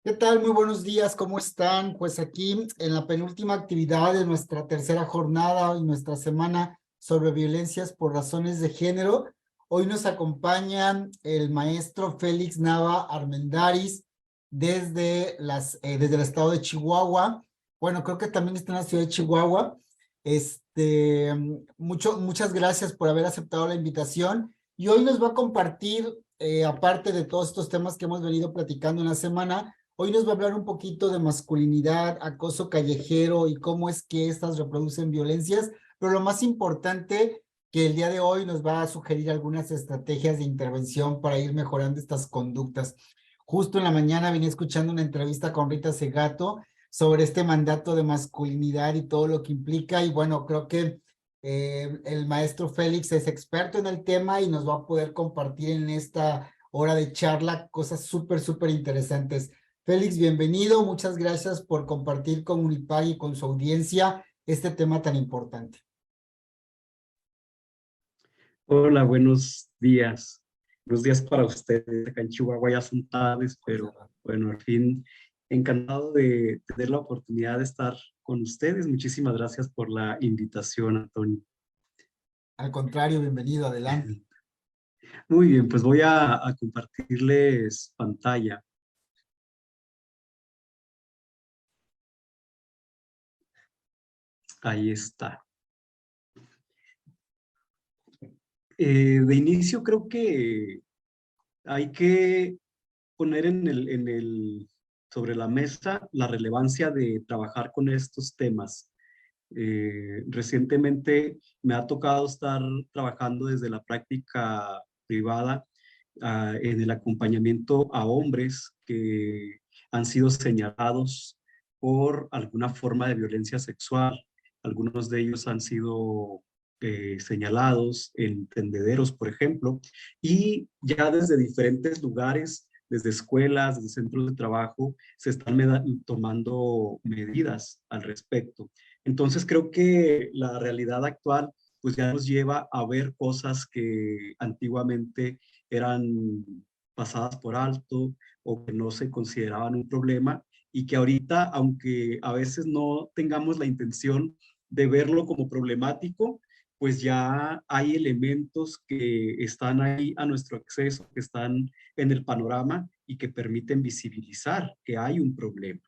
¿Qué tal? Muy buenos días, ¿cómo están? Pues aquí en la penúltima actividad de nuestra tercera jornada y nuestra semana sobre violencias por razones de género. Hoy nos acompaña el maestro Félix Nava Armendáriz desde el estado de Chihuahua. Bueno, creo que también está en la ciudad de Chihuahua. Muchas gracias por haber aceptado la invitación. Y hoy nos va a compartir, aparte de todos estos temas que hemos venido platicando en la semana, hoy nos va a hablar un poquito de masculinidad, acoso callejero y cómo es que estas reproducen violencias, pero lo más importante, que el día de hoy nos va a sugerir algunas estrategias de intervención para ir mejorando estas conductas. Justo en la mañana venía escuchando una entrevista con Rita Segato sobre este mandato de masculinidad y todo lo que implica, y bueno, creo que el maestro Félix es experto en el tema y nos va a poder compartir en esta hora de charla cosas súper interesantes. Félix, bienvenido. Muchas gracias por compartir con Unipag y con su audiencia este tema tan importante. Hola, buenos días. Buenos días para ustedes. Acá en Chihuahua ya son tardes, pero bueno, al fin encantado de tener la oportunidad de estar con ustedes. Muchísimas gracias por la invitación, Antonio. Al contrario, bienvenido, adelante. Muy bien, pues voy a compartirles pantalla. Ahí está. De inicio creo que hay que poner sobre la mesa la relevancia de trabajar con estos temas. Recientemente me ha tocado estar trabajando desde la práctica privada en el acompañamiento a hombres que han sido señalados por alguna forma de violencia sexual. Algunos de ellos han sido señalados en tendederos, por ejemplo, y ya desde diferentes lugares, desde escuelas, desde centros de trabajo, se están tomando medidas al respecto. Entonces creo que la realidad actual pues ya nos lleva a ver cosas que antiguamente eran pasadas por alto o que no se consideraban un problema y que ahorita, aunque a veces no tengamos la intención de verlo como problemático, pues ya hay elementos que están ahí a nuestro acceso, que están en el panorama y que permiten visibilizar que hay un problema.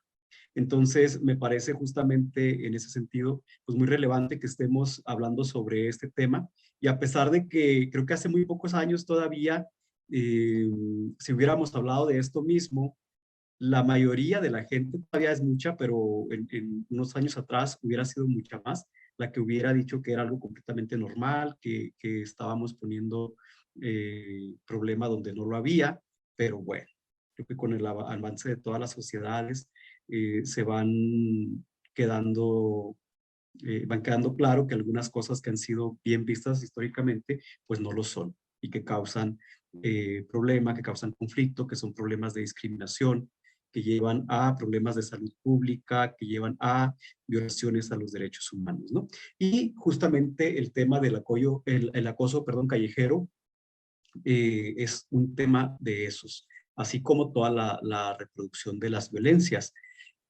Entonces, me parece justamente en ese sentido, pues muy relevante que estemos hablando sobre este tema. Y a pesar de que creo que hace muy pocos años todavía, si hubiéramos hablado de esto mismo, la mayoría de la gente todavía es mucha, pero en unos años atrás hubiera sido mucha más la que hubiera dicho que era algo completamente normal, que estábamos poniendo problema donde no lo había, pero bueno, creo que con el avance de todas las sociedades se quedando, van quedando claro que algunas cosas que han sido bien vistas históricamente, pues no lo son y que causan problema, que causan conflicto, que son problemas de discriminación, que llevan a problemas de salud pública, que llevan a violaciones a los derechos humanos, ¿no? Y justamente el tema del el acoso, perdón, callejero es un tema de esos, así como toda la reproducción de las violencias.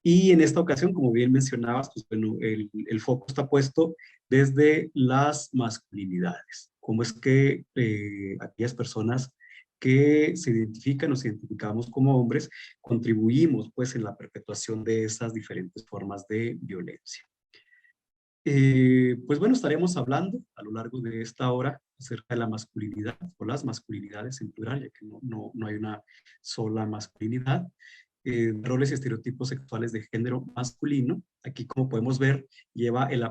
Y en esta ocasión, como bien mencionabas, pues bueno, el foco está puesto desde las masculinidades. Cómo es que aquellas personas que se identifican o se identificamos como hombres, contribuimos pues en la perpetuación de esas diferentes formas de violencia. Pues bueno, estaremos hablando a lo largo de esta hora acerca de la masculinidad o las masculinidades en plural, ya que no hay una sola masculinidad. Roles y estereotipos sexuales de género masculino. Aquí, como podemos ver, lleva el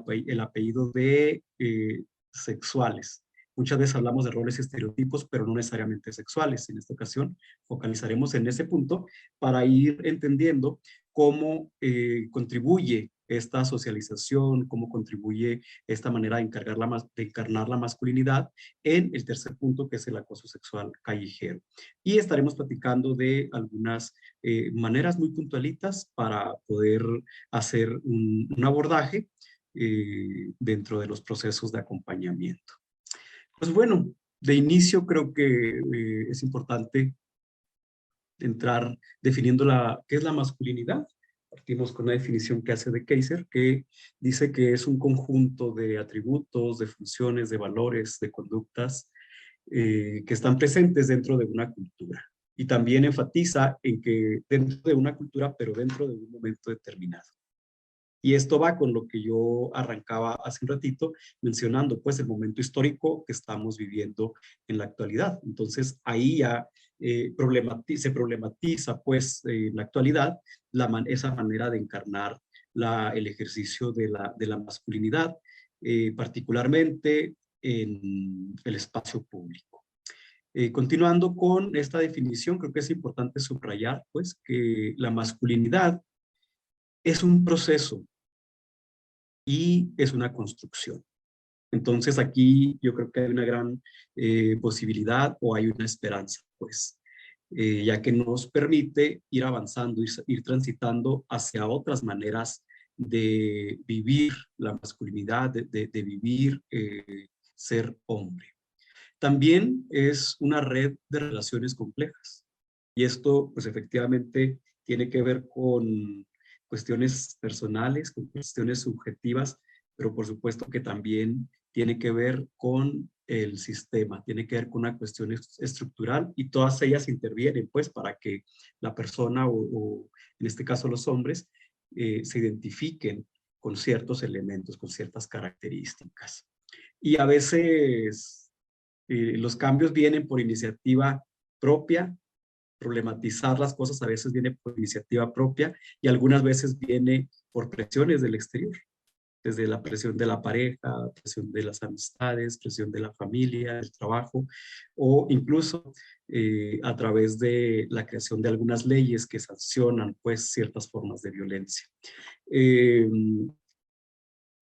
apellido de sexuales. Muchas veces hablamos de roles y estereotipos, pero no necesariamente sexuales. En esta ocasión, focalizaremos en ese punto para ir entendiendo cómo contribuye esta socialización, cómo contribuye esta manera de encarnar la masculinidad en el tercer punto, que es el acoso sexual callejero. Y estaremos platicando de algunas maneras muy puntualitas para poder hacer un abordaje dentro de los procesos de acompañamiento. Pues bueno, de inicio creo que es importante entrar definiendo qué es la masculinidad. Partimos con una definición que hace de Kaiser, que dice que es un conjunto de atributos, de funciones, de valores, de conductas que están presentes dentro de una cultura. Y también enfatiza en que dentro de una cultura, pero dentro de un momento determinado. Y esto va con lo que yo arrancaba hace un ratito, mencionando pues el momento histórico que estamos viviendo en la actualidad. Entonces ahí ya se problematiza pues en la actualidad esa manera de encarnar el ejercicio de la masculinidad, particularmente en el espacio público. Continuando con esta definición, creo que es importante subrayar pues que la masculinidad es un proceso y es una construcción. Entonces aquí yo creo que hay una gran posibilidad o hay una esperanza, pues, ya que nos permite ir avanzando, ir transitando hacia otras maneras de vivir la masculinidad, de vivir ser hombre. También es una red de relaciones complejas. Y esto, pues efectivamente, tiene que ver con cuestiones personales, con cuestiones subjetivas, pero por supuesto que también tiene que ver con el sistema, tiene que ver con una cuestión estructural y todas ellas intervienen, pues, para que la persona o en este caso los hombres se identifiquen con ciertos elementos, con ciertas características. Y a veces los cambios vienen por iniciativa propia, problematizar las cosas a veces viene por iniciativa propia y algunas veces viene por presiones del exterior, desde la presión de la pareja, presión de las amistades, presión de la familia, del trabajo, o incluso a través de la creación de algunas leyes que sancionan pues ciertas formas de violencia.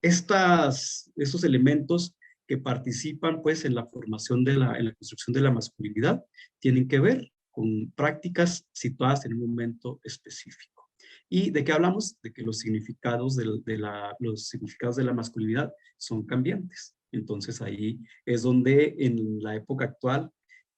Estos elementos que participan pues en la formación en la construcción de la masculinidad tienen que ver con prácticas situadas en un momento específico. ¿Y de qué hablamos? De que los significados los significados de la masculinidad son cambiantes. Entonces ahí es donde en la época actual,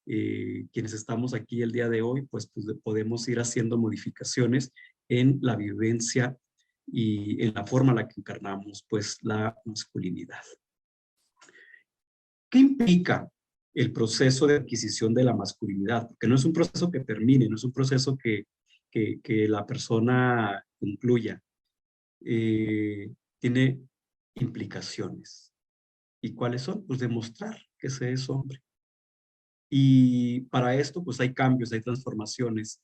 quienes estamos aquí el día de hoy, pues podemos ir haciendo modificaciones en la vivencia y en la forma en la que encarnamos pues la masculinidad. ¿Qué implica el proceso de adquisición de la masculinidad? Porque no es un proceso que termine, no es un proceso que la persona concluya. Tiene implicaciones. ¿Y cuáles son? Pues demostrar que se es hombre. Y para esto pues hay cambios, hay transformaciones.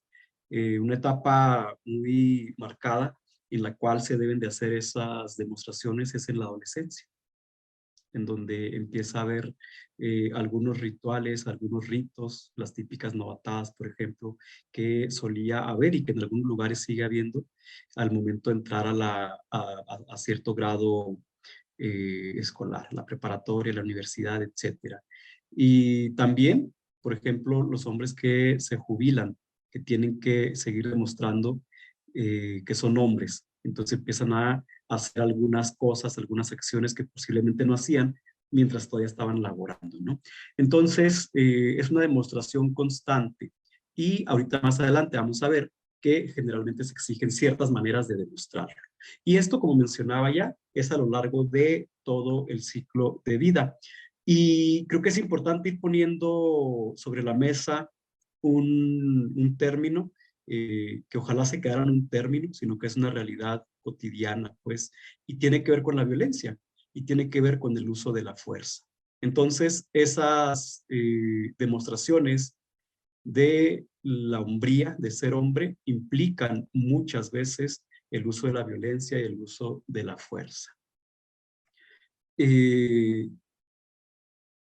Una etapa muy marcada en la cual se deben de hacer esas demostraciones es en la adolescencia, en donde empieza a haber algunos rituales, algunos ritos, las típicas novatadas, por ejemplo, que solía haber y que en algunos lugares sigue habiendo al momento de entrar a cierto grado escolar, la preparatoria, la universidad, etcétera. Y también, por ejemplo, los hombres que se jubilan, que tienen que seguir demostrando que son hombres. Entonces empiezan a hacer algunas cosas, algunas acciones que posiblemente no hacían mientras todavía estaban laborando, ¿no? Entonces, es una demostración constante. Y ahorita más adelante vamos a ver que generalmente se exigen ciertas maneras de demostrarlo. Y esto, como mencionaba ya, es a lo largo de todo el ciclo de vida. Y creo que es importante ir poniendo sobre la mesa un término que ojalá se quedara en un término, sino que es una realidad cotidiana, pues, y tiene que ver con la violencia y tiene que ver con el uso de la fuerza. Entonces, esas demostraciones de la hombría, de ser hombre, implican muchas veces el uso de la violencia y el uso de la fuerza.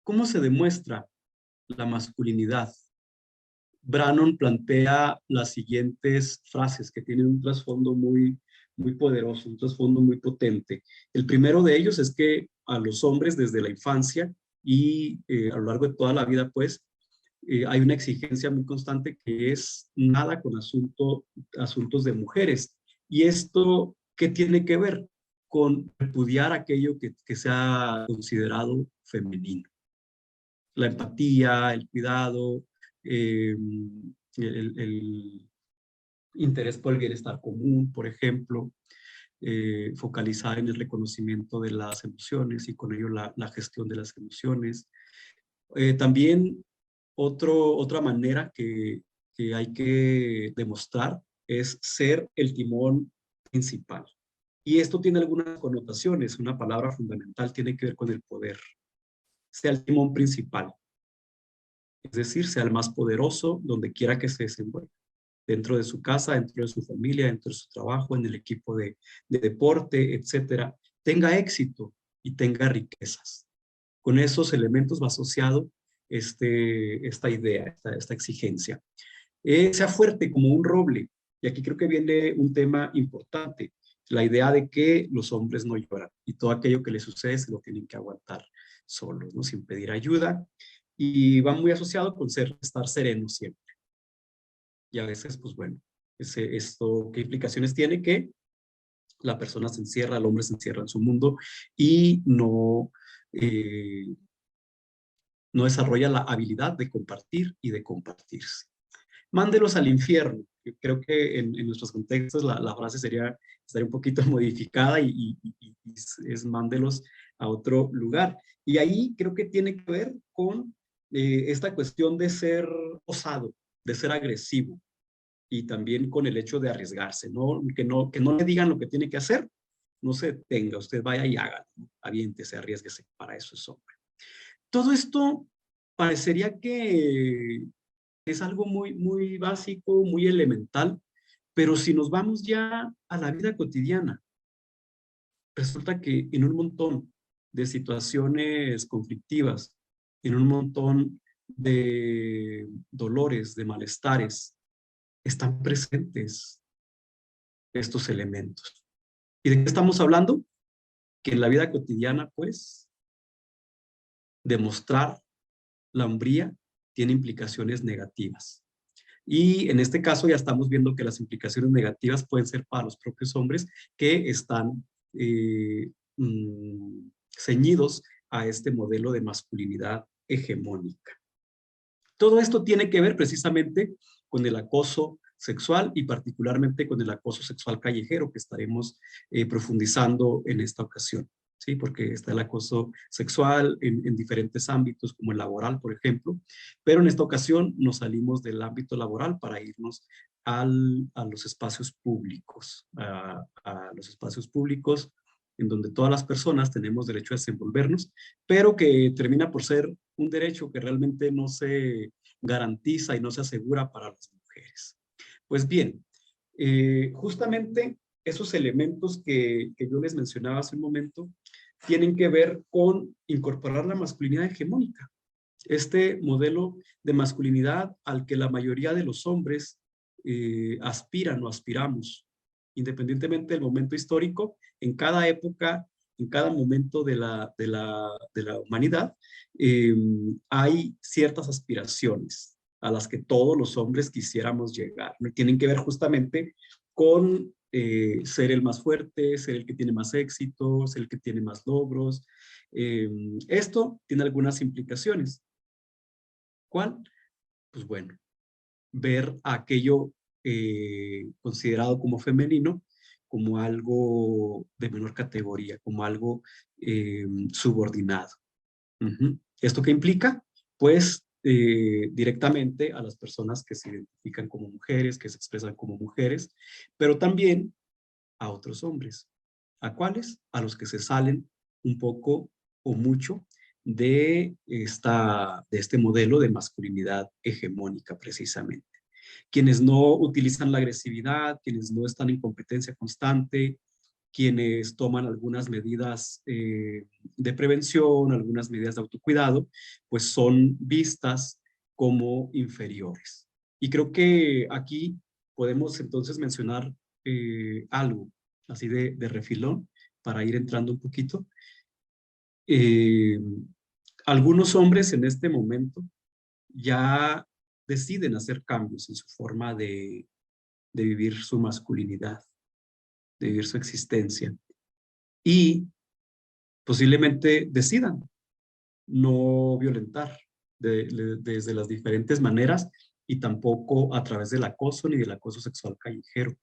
¿Cómo se demuestra la masculinidad? Brannon plantea las siguientes frases que tienen un trasfondo muy poderoso, un trasfondo muy potente. El primero de ellos es que a los hombres desde la infancia y a lo largo de toda la vida, pues, hay una exigencia muy constante que es nada con asuntos de mujeres. ¿Y esto qué tiene que ver? Con repudiar aquello que se ha considerado femenino. La empatía, el cuidado, el interés por el bienestar común, por ejemplo, focalizar en el reconocimiento de las emociones y con ello la gestión de las emociones. También otra manera que hay que demostrar es ser el timón principal. Y esto tiene algunas connotaciones. Una palabra fundamental tiene que ver con el poder. Sea el timón principal. Es decir, sea el más poderoso donde quiera que se desenvuelva. Dentro de su casa, dentro de su familia, dentro de su trabajo, en el equipo de deporte, etcétera. Tenga éxito y tenga riquezas. Con esos elementos va asociado esta idea, esta exigencia. Sea fuerte como un roble. Y aquí creo que viene un tema importante, la idea de que los hombres no lloran y todo aquello que les sucede se lo tienen que aguantar solos, ¿no? Sin pedir ayuda. Y va muy asociado con estar sereno siempre. Y a veces, pues bueno, esto, ¿qué implicaciones tiene? Que la persona se encierra, el hombre se encierra en su mundo y no desarrolla la habilidad de compartir y de compartirse. Mándelos al infierno. Yo creo que en nuestros contextos la frase estaría un poquito modificada y es mándelos a otro lugar. Y ahí creo que tiene que ver con esta cuestión de ser osado, de ser agresivo y también con el hecho de arriesgarse, ¿no? Que no le digan lo que tiene que hacer, no se detenga, usted vaya y hágalo, ¿no? Aviéntese, arriesguese, para eso es hombre. Todo esto parecería que es algo muy básico, muy elemental, pero si nos vamos ya a la vida cotidiana, resulta que en un montón de situaciones conflictivas, en un montón de dolores, de malestares, están presentes estos elementos. ¿Y de qué estamos hablando? Que en la vida cotidiana, pues, demostrar la hombría tiene implicaciones negativas. Y en este caso ya estamos viendo que las implicaciones negativas pueden ser para los propios hombres que están ceñidos a este modelo de masculinidad hegemónica. Todo esto tiene que ver precisamente con el acoso sexual y particularmente con el acoso sexual callejero que estaremos profundizando en esta ocasión. ¿Sí? Porque está el acoso sexual en diferentes ámbitos, como el laboral, por ejemplo, pero en esta ocasión nos salimos del ámbito laboral para irnos a los espacios públicos, a los espacios públicos en donde todas las personas tenemos derecho a desenvolvernos, pero que termina por ser un derecho que realmente no se garantiza y no se asegura para las mujeres. Pues bien, justamente esos elementos que yo les mencionaba hace un momento tienen que ver con incorporar la masculinidad hegemónica. Este modelo de masculinidad al que la mayoría de los hombres aspiran o aspiramos, independientemente del momento histórico, en cada época, en cada momento de la humanidad, hay ciertas aspiraciones a las que todos los hombres quisiéramos llegar. Tienen que ver justamente con ser el más fuerte, ser el que tiene más éxito, ser el que tiene más logros. Esto tiene algunas implicaciones. ¿Cuál? Pues bueno, ver aquello considerado como femenino como algo de menor categoría, como algo subordinado. ¿Esto qué implica? Pues directamente a las personas que se identifican como mujeres, que se expresan como mujeres, pero también a otros hombres. ¿A cuáles? A los que se salen un poco o mucho de este modelo de masculinidad hegemónica precisamente. Quienes no utilizan la agresividad, quienes no están en competencia constante, quienes toman algunas medidas de prevención, algunas medidas de autocuidado, pues son vistas como inferiores. Y creo que aquí podemos entonces mencionar algo así de refilón para ir entrando un poquito. Algunos hombres en este momento ya deciden hacer cambios en su forma de vivir su masculinidad, de vivir su existencia. Y posiblemente decidan no violentar desde las diferentes maneras y tampoco a través del acoso ni del acoso sexual callejero.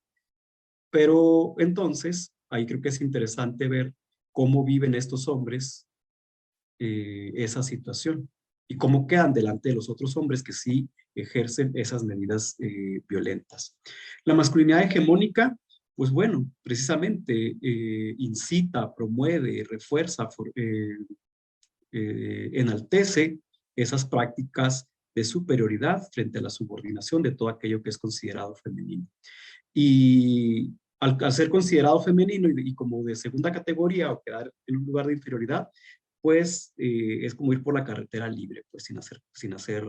Pero entonces, ahí creo que es interesante ver cómo viven estos hombres esa situación y cómo quedan delante de los otros hombres que sí ejercen esas medidas violentas. La masculinidad hegemónica, pues bueno, precisamente incita, promueve, refuerza, enaltece esas prácticas de superioridad frente a la subordinación de todo aquello que es considerado femenino. Y al ser considerado femenino y como de segunda categoría o quedar en un lugar de inferioridad, pues es como ir por la carretera libre, pues sin hacer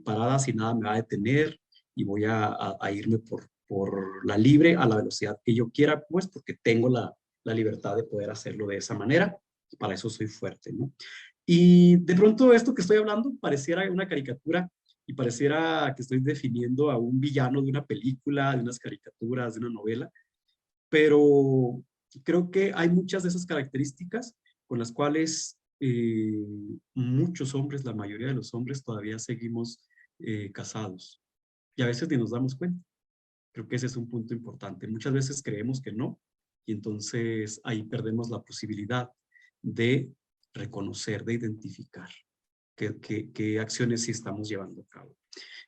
paradas y nada me va a detener y voy a irme por la libre a la velocidad que yo quiera, pues porque tengo la libertad de poder hacerlo de esa manera. Para eso soy fuerte, ¿no? Y de pronto esto que estoy hablando pareciera una caricatura y pareciera que estoy definiendo a un villano de una película, de unas caricaturas, de una novela, pero creo que hay muchas de esas características con las cuales muchos hombres, la mayoría de los hombres todavía seguimos casados y a veces ni nos damos cuenta. Creo que ese es un punto importante. Muchas veces creemos que no y entonces ahí perdemos la posibilidad de reconocer, de identificar qué acciones sí estamos llevando a cabo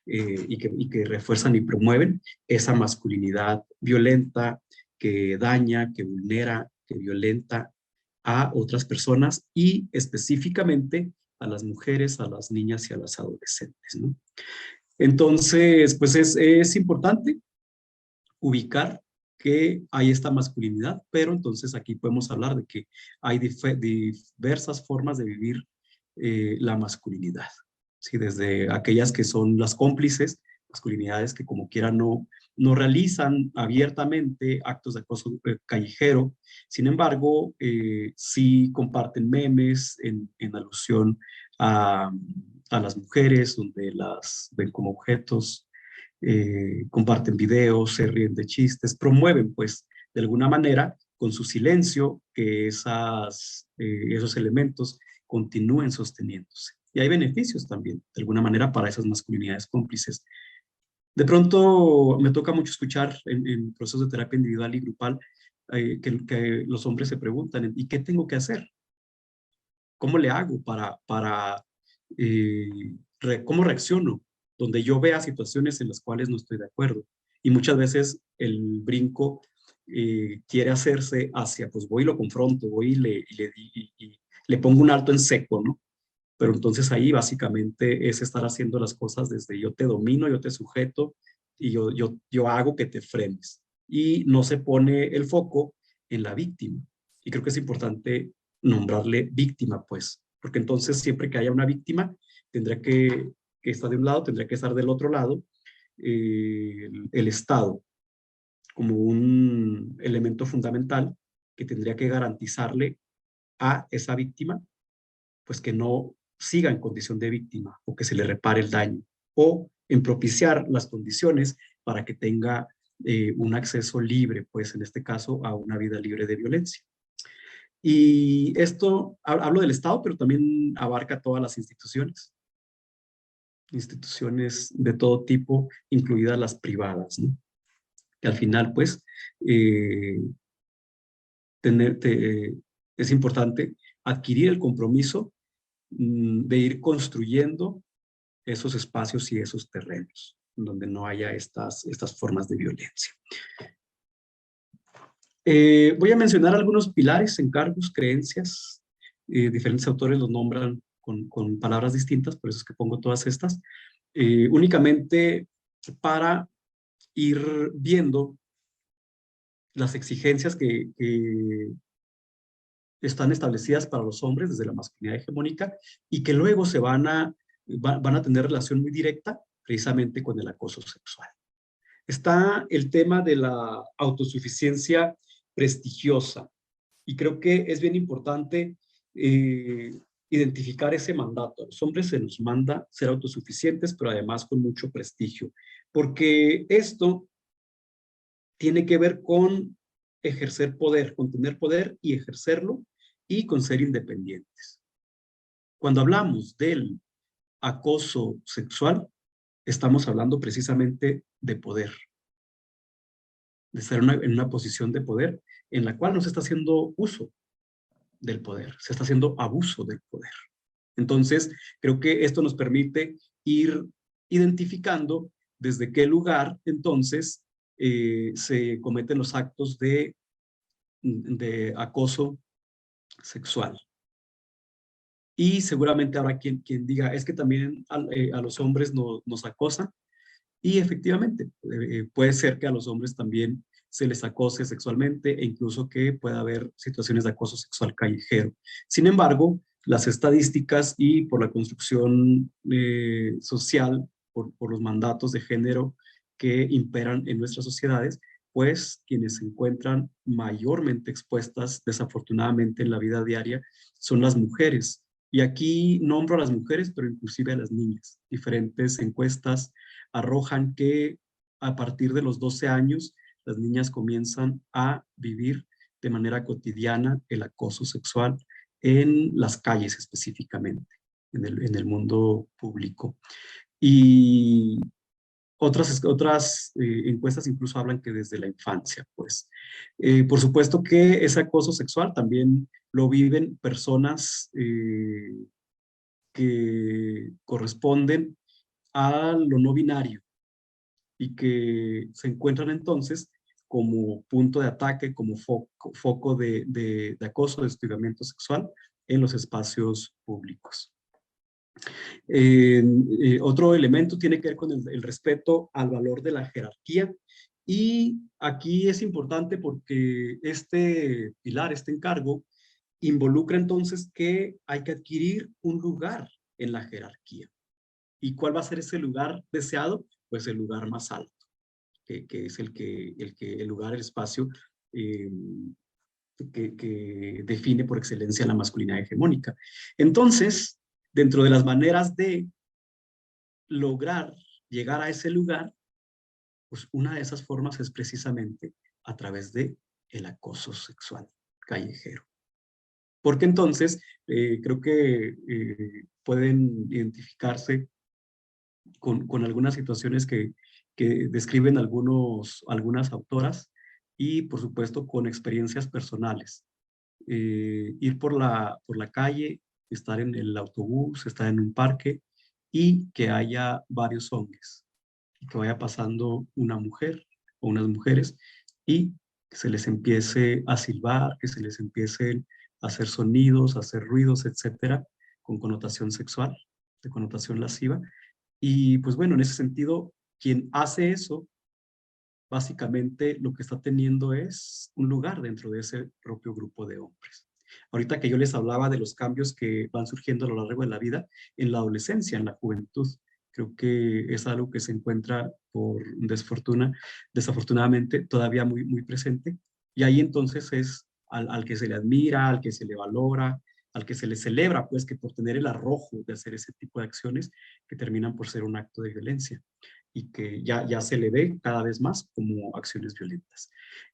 y que refuerzan y promueven esa masculinidad violenta que daña, que vulnera, que violenta a otras personas y específicamente a las mujeres, a las niñas y a las adolescentes, ¿no? Entonces, pues es importante ubicar que hay esta masculinidad, pero entonces aquí podemos hablar de que hay diversas formas de vivir la masculinidad, ¿sí? Desde aquellas que son las cómplices, masculinidades que como quiera no realizan abiertamente actos de acoso callejero, sin embargo, sí comparten memes en alusión a las mujeres, donde las ven como objetos, comparten videos, se ríen de chistes, promueven pues de alguna manera con su silencio que esos elementos continúen sosteniéndose. Y hay beneficios también, de alguna manera, para esas masculinidades cómplices. De pronto me toca mucho escuchar en procesos de terapia individual y grupal que los hombres se preguntan, ¿y qué tengo que hacer? ¿Cómo le hago cómo reacciono? Donde yo vea situaciones en las cuales no estoy de acuerdo. Y muchas veces el brinco quiere hacerse hacia, pues voy y lo confronto, voy y le pongo un alto en seco, ¿no? Pero entonces ahí básicamente es estar haciendo las cosas desde yo te domino, yo te sujeto y yo hago que te frenes. Y no se pone el foco en la víctima. Y creo que es importante nombrarle víctima, pues, porque entonces siempre que haya una víctima, tendrá que estar de un lado, tendrá que estar del otro lado, el Estado como un elemento fundamental que tendría que garantizarle a esa víctima, pues que no siga en condición de víctima o que se le repare el daño o en propiciar las condiciones para que tenga un acceso libre, pues en este caso a una vida libre de violencia. Y esto, hablo del Estado, pero también abarca todas las instituciones de todo tipo, incluidas las privadas, ¿no? Que al final, pues, eh, es importante adquirir el compromiso de ir construyendo esos espacios y esos terrenos donde no haya estas formas de violencia. Voy a mencionar algunos pilares, encargos, creencias. Diferentes autores los nombran con palabras distintas, por eso es que pongo todas estas. Únicamente para ir viendo las exigencias que están establecidas para los hombres desde la masculinidad hegemónica y que luego van a tener relación muy directa precisamente con el acoso sexual. Está el tema de la autosuficiencia prestigiosa y creo que es bien importante identificar ese mandato. A los hombres se nos manda ser autosuficientes, pero además con mucho prestigio, porque esto tiene que ver con ejercer poder, con tener poder y ejercerlo y con ser independientes. Cuando hablamos del acoso sexual, estamos hablando precisamente de poder, de estar en una posición de poder en la cual no se está haciendo uso del poder, se está haciendo abuso del poder. Entonces, creo que esto nos permite ir identificando desde qué lugar, entonces, se cometen los actos de acoso sexual. Y seguramente habrá quien diga, es que también a los hombres nos acosan. Y efectivamente, puede ser que a los hombres también se les acose sexualmente e incluso que pueda haber situaciones de acoso sexual callejero. Sin embargo, las estadísticas y por la construcción social, por los mandatos de género que imperan en nuestras sociedades, pues quienes se encuentran mayormente expuestas desafortunadamente en la vida diaria son las mujeres. Y aquí nombro a las mujeres, pero inclusive a las niñas. Diferentes encuestas arrojan que a partir de los 12 años las niñas comienzan a vivir de manera cotidiana el acoso sexual en las calles específicamente, en el mundo público. Y otras encuestas incluso hablan que desde la infancia, pues. Por supuesto que ese acoso sexual también lo viven personas que corresponden a lo no binario y que se encuentran entonces como punto de ataque, como foco de acoso, de hostigamiento sexual en los espacios públicos. Otro elemento tiene que ver con el respeto al valor de la jerarquía. Y aquí es importante porque este pilar, este encargo, involucra entonces que hay que adquirir un lugar en la jerarquía. ¿Y cuál va a ser ese lugar deseado? Pues el lugar más alto, que es el lugar, el espacio eh, que define por excelencia la masculinidad hegemónica. Entonces, dentro de las maneras de lograr llegar a ese lugar, pues una de esas formas es precisamente a través de el acoso sexual callejero. Porque entonces creo que pueden identificarse con algunas situaciones que describen algunas autoras y por supuesto con experiencias personales. Ir por la calle, estar en el autobús, estar en un parque y que haya varios hombres, que vaya pasando una mujer o unas mujeres y que se les empiece a silbar, que se les empiecen a hacer sonidos, a hacer ruidos, etcétera, con connotación sexual, de connotación lasciva. Y pues bueno, en ese sentido, quien hace eso, básicamente lo que está teniendo es un lugar dentro de ese propio grupo de hombres. Ahorita que yo les hablaba de los cambios que van surgiendo a lo largo de la vida, en la adolescencia, en la juventud, creo que es algo que se encuentra por desafortunadamente todavía muy, muy presente. Y ahí entonces es al que se le admira, al que se le valora, al que se le celebra, pues que por tener el arrojo de hacer ese tipo de acciones que terminan por ser un acto de violencia y que ya se le ve cada vez más como acciones violentas.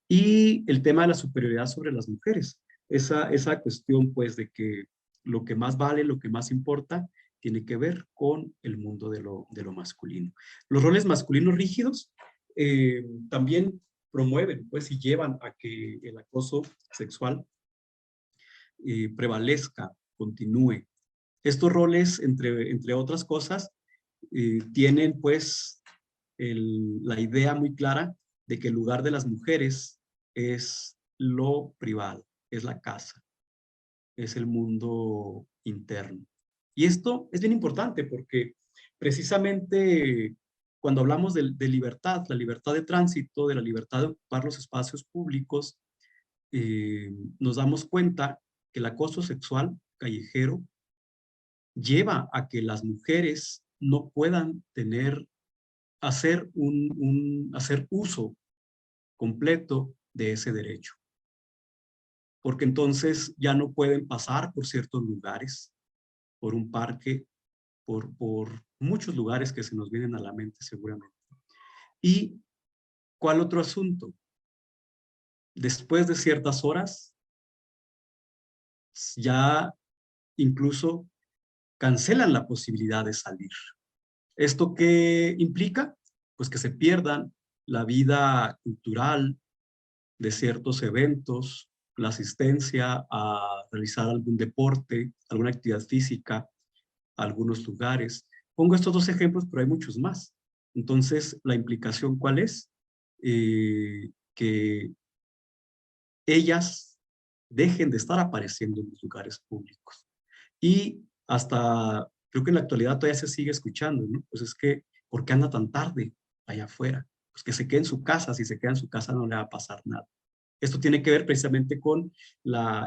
Y el tema de la superioridad sobre las mujeres, esa cuestión pues de que lo que más vale, lo que más importa, tiene que ver con el mundo de lo masculino. Los roles masculinos rígidos también promueven pues y llevan a que el acoso sexual prevalezca, continúe. Estos roles, entre otras cosas, tienen pues la idea muy clara de que el lugar de las mujeres es lo privado, es la casa, es el mundo interno. Y esto es bien importante porque precisamente cuando hablamos de libertad, la libertad de tránsito, de la libertad de ocupar los espacios públicos, nos damos cuenta que el acoso sexual callejero lleva a que las mujeres no puedan hacer uso completo de ese derecho. Porque entonces ya no pueden pasar por ciertos lugares, por un parque, por muchos lugares que se nos vienen a la mente seguramente. ¿Y cuál otro asunto? Después de ciertas horas, ya incluso cancelan la posibilidad de salir. ¿Esto qué implica? Pues que se pierdan la vida cultural de ciertos eventos, la asistencia a realizar algún deporte, alguna actividad física, a algunos lugares. Pongo estos dos ejemplos, pero hay muchos más. Entonces, ¿la implicación cuál es? Que ellas dejen de estar apareciendo en los lugares públicos. Y hasta, creo que en la actualidad todavía se sigue escuchando, ¿no? Pues es que, ¿por qué anda tan tarde allá afuera? Pues que se quede en su casa, si se queda en su casa no le va a pasar nada. Esto tiene que ver precisamente con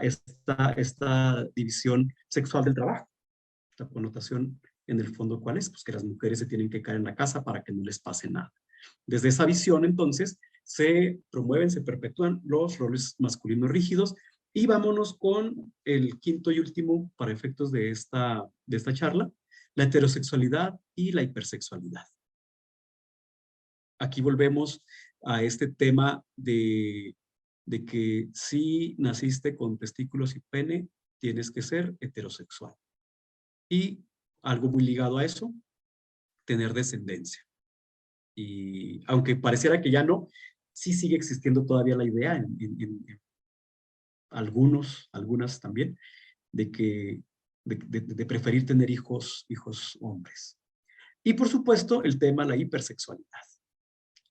esta división sexual del trabajo. La connotación en el fondo, ¿cuál es? Pues que las mujeres se tienen que quedar en la casa para que no les pase nada. Desde esa visión, entonces, se promueven, se perpetúan los roles masculinos rígidos. Y vámonos con el quinto y último para efectos de esta charla, la heterosexualidad y la hipersexualidad. Aquí volvemos a este tema de que si naciste con testículos y pene, tienes que ser heterosexual. Y algo muy ligado a eso, tener descendencia. Y aunque pareciera que ya no, sí sigue existiendo todavía la idea en algunas también, de preferir tener hijos hombres. Y por supuesto, el tema de la hipersexualidad,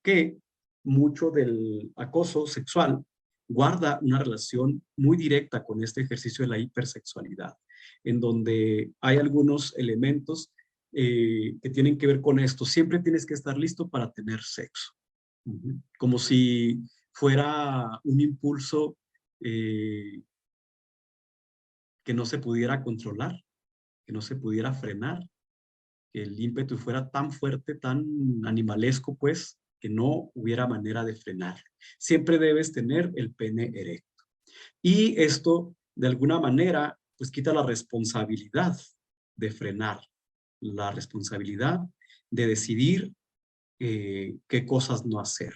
que mucho del acoso sexual guarda una relación muy directa con este ejercicio de la hipersexualidad, en donde hay algunos elementos que tienen que ver con esto. Siempre tienes que estar listo para tener sexo. Como si fuera un impulso que no se pudiera controlar, que no se pudiera frenar, que el ímpetu fuera tan fuerte, tan animalesco, pues, que no hubiera manera de frenar. Siempre debes tener el pene erecto. Y esto, de alguna manera, pues quita la responsabilidad de frenar, la responsabilidad de decidir qué cosas no hacer.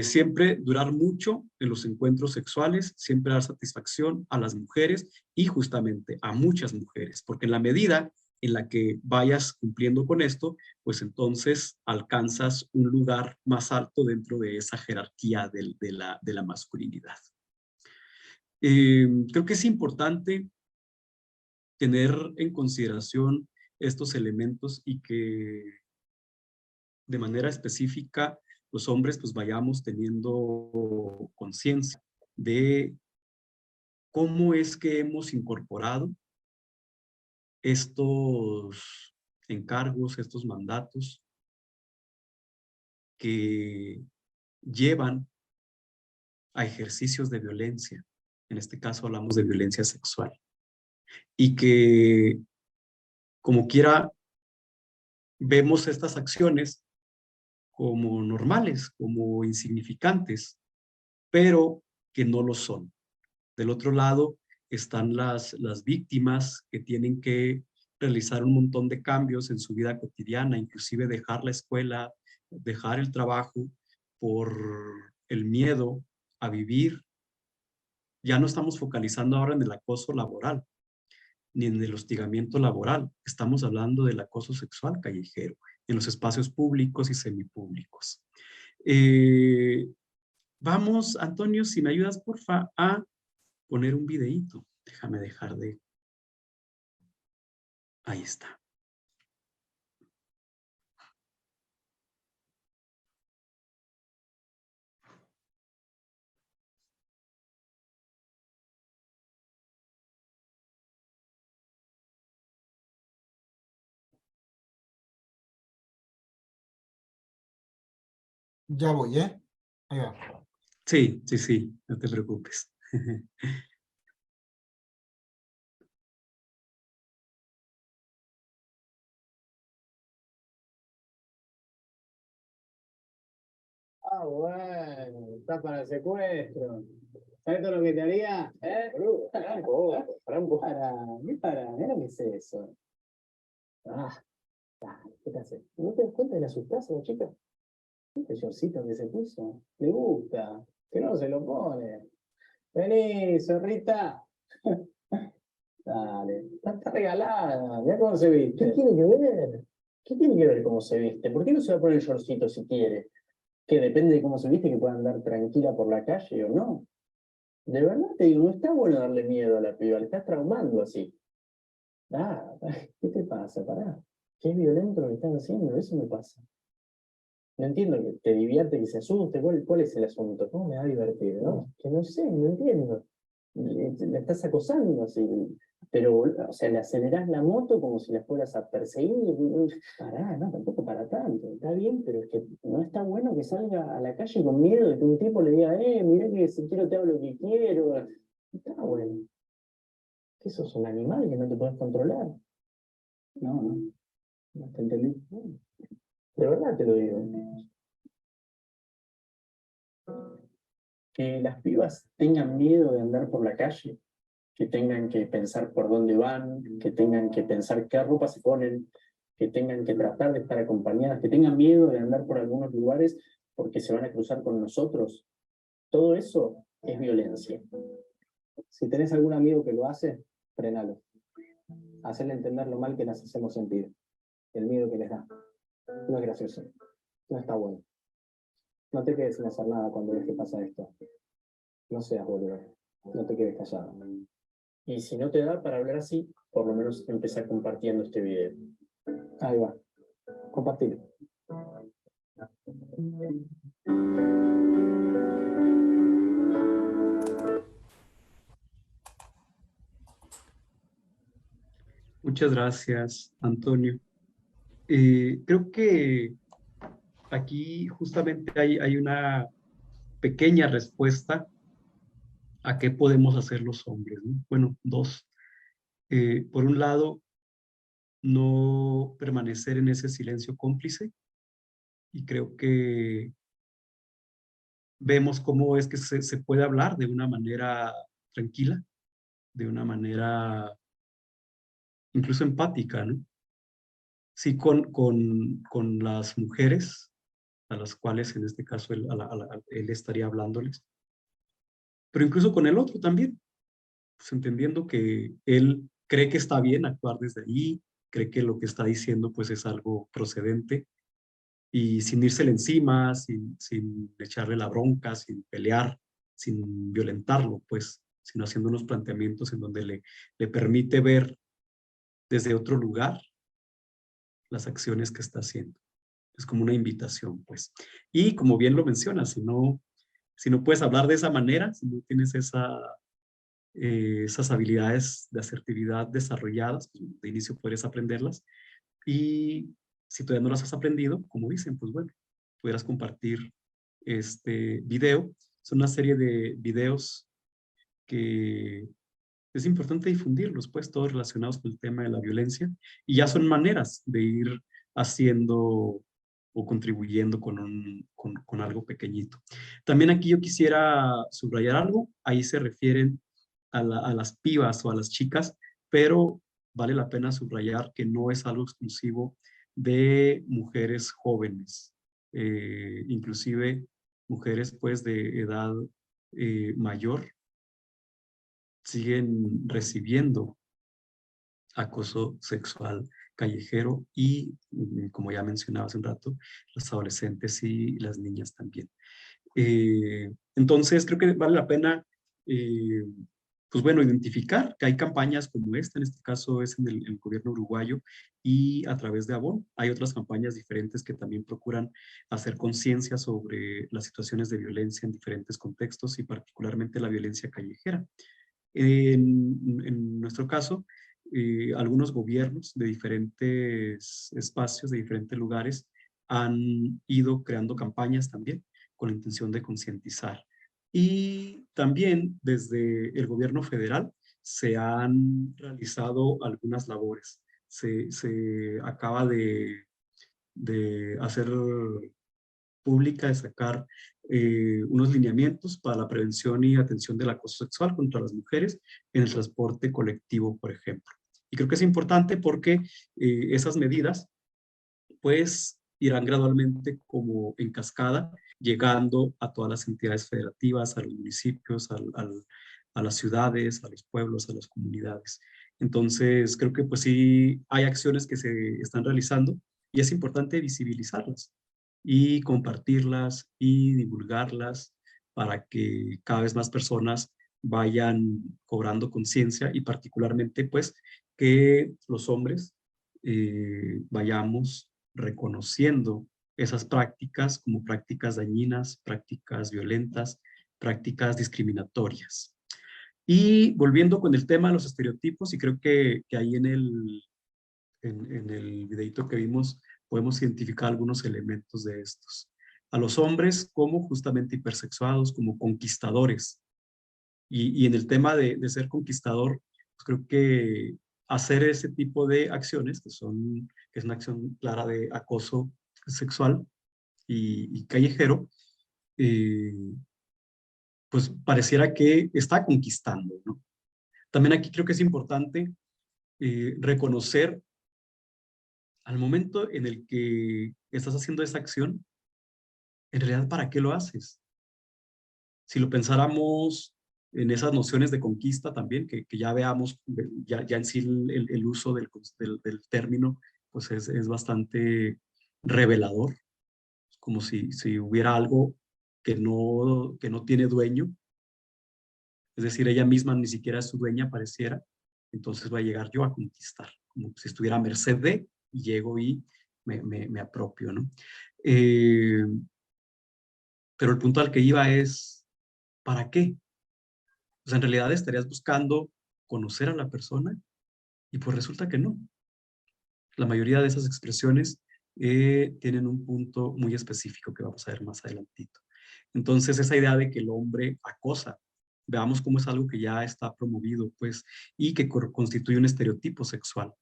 Siempre durar mucho en los encuentros sexuales, siempre dar satisfacción a las mujeres y justamente a muchas mujeres, porque en la medida en la que vayas cumpliendo con esto, pues entonces alcanzas un lugar más alto dentro de esa jerarquía de la masculinidad. Creo que es importante tener en consideración estos elementos y que de manera específica los hombres pues vayamos teniendo conciencia de cómo es que hemos incorporado estos encargos, estos mandatos que llevan a ejercicios de violencia. En este caso hablamos de violencia sexual. Y que como quiera vemos estas acciones como normales, como insignificantes, pero que no lo son. Del otro lado están las víctimas que tienen que realizar un montón de cambios en su vida cotidiana, inclusive dejar la escuela, dejar el trabajo por el miedo a vivir. Ya no estamos focalizando ahora en el acoso laboral, ni en el hostigamiento laboral. Estamos hablando del acoso sexual callejero, en los espacios públicos y semipúblicos. Vamos, Antonio, si me ayudas, porfa, a poner un videíto. Déjame dejar de... Ahí está. Ya voy, ¿eh? Ahí va. Sí, sí, sí, no te preocupes. Ah, bueno, está para el secuestro. ¿Sabes todo lo que te haría? Boludo, pará un poco, pará un poco. Mira lo que es eso. Ah, ¿qué te hace? ¿No te das cuenta de la sustancia, chica? ¿Este shortcito que se puso? Le gusta, que no se lo pone. Vení, zorrita. Dale, está regalada, mirá cómo se viste. ¿Qué tiene que ver? ¿Qué tiene que ver cómo se viste? ¿Por qué no se va a poner el shortcito si quiere? ¿Que depende de cómo se viste que pueda andar tranquila por la calle o no? De verdad te digo, no está bueno darle miedo a la piba, le estás traumando así. Ah, ¿qué te pasa? Pará. Qué violento lo que estás haciendo, eso me pasa. No entiendo que te divierte, que se asuste. ¿Cuál es el asunto? ¿Cómo me va a divertir? ¿No? Que no sé, no entiendo. Le estás acosando así. Pero, o sea, le acelerás la moto como si la fueras a perseguir. Pará, no, tampoco para tanto. Está bien, pero es que no está bueno que salga a la calle con miedo de que un tipo le diga, mirá que si quiero te hago lo que quiero. No está bueno. ¿Que sos un animal que no te puedes controlar? No, no te entendí. De verdad te lo digo. Que las pibas tengan miedo de andar por la calle, que tengan que pensar por dónde van, que tengan que pensar qué ropa se ponen, que tengan que tratar de estar acompañadas, que tengan miedo de andar por algunos lugares porque se van a cruzar con nosotros. Todo eso es violencia. Si tenés algún amigo que lo hace, frenalo. Hacerle entender lo mal que las hacemos sentir. El miedo que les da. No es gracioso. No está bueno. No te quedes sin hacer nada cuando ves que pasa esto. No seas boludo. No te quedes callado. Y si no te da para hablar así, por lo menos empezar compartiendo este video. Ahí va. Compartir. Muchas gracias, Antonio. Creo que aquí justamente hay una pequeña respuesta a qué podemos hacer los hombres, ¿no? Bueno, dos. Por un lado, no permanecer en ese silencio cómplice, y creo que vemos cómo es que se puede hablar de una manera tranquila, de una manera incluso empática, ¿no? Sí, con las mujeres, a las cuales en este caso él estaría hablándoles, pero incluso con el otro también, pues entendiendo que él cree que está bien actuar desde ahí, cree que lo que está diciendo pues es algo procedente, y sin írsele encima, sin echarle la bronca, sin pelear, sin violentarlo, pues, sino haciendo unos planteamientos en donde le permite ver desde otro lugar las acciones que está haciendo. Es como una invitación, pues. Y como bien lo mencionas, si no puedes hablar de esa manera, si no tienes esas habilidades de asertividad desarrolladas, pues, de inicio puedes aprenderlas. Y si todavía no las has aprendido, como dicen, pues bueno, pudieras compartir este video. Son una serie de videos que es importante difundirlos, pues todos relacionados con el tema de la violencia, y ya son maneras de ir haciendo o contribuyendo con algo pequeñito. También aquí yo quisiera subrayar algo, ahí se refieren a las pibas o a las chicas, pero vale la pena subrayar que no es algo exclusivo de mujeres jóvenes, inclusive mujeres pues de edad mayor siguen recibiendo acoso sexual callejero y, como ya mencionaba hace un rato, los adolescentes y las niñas también. Entonces, creo que vale la pena, pues bueno, identificar que hay campañas como esta, en este caso es en el gobierno uruguayo, y a través de Avon hay otras campañas diferentes que también procuran hacer conciencia sobre las situaciones de violencia en diferentes contextos y particularmente la violencia callejera. En nuestro caso, algunos gobiernos de diferentes espacios, de diferentes lugares, han ido creando campañas también con la intención de concientizar. Y también desde el gobierno federal se han realizado algunas labores. Se acaba de hacer pública, de sacar unos lineamientos para la prevención y atención del acoso sexual contra las mujeres en el transporte colectivo, por ejemplo. Y creo que es importante porque esas medidas pues irán gradualmente como en cascada, llegando a todas las entidades federativas, a los municipios, a las ciudades, a los pueblos, a las comunidades. Entonces, creo que pues sí hay acciones que se están realizando y es importante visibilizarlas y compartirlas y divulgarlas para que cada vez más personas vayan cobrando conciencia y particularmente pues que los hombres vayamos reconociendo esas prácticas como prácticas dañinas, prácticas violentas, prácticas discriminatorias. Y volviendo con el tema de los estereotipos, y creo que ahí en el videito que vimos podemos identificar algunos elementos de estos. A los hombres como justamente hipersexuados, como conquistadores. Y en el tema de ser conquistador, pues creo que hacer ese tipo de acciones, que es una acción clara de acoso sexual y callejero, eh, pues pareciera que está conquistando, ¿no? También aquí creo que es importante reconocer al momento en el que estás haciendo esa acción, en realidad, ¿para qué lo haces? Si lo pensáramos en esas nociones de conquista también, que ya veamos, ya en sí el uso del término, pues es bastante revelador, como si hubiera algo que no tiene dueño, es decir, ella misma ni siquiera es su dueña, pareciera, entonces va a llegar yo a conquistar, como si estuviera a merced de, y llego y me apropio, ¿no? Pero el punto al que iba es, ¿para qué? Pues en realidad estarías buscando conocer a la persona y pues resulta que no. La mayoría de esas expresiones tienen un punto muy específico que vamos a ver más adelantito. Entonces esa idea de que el hombre acosa, veamos cómo es algo que ya está promovido, pues, y que constituye un estereotipo sexual,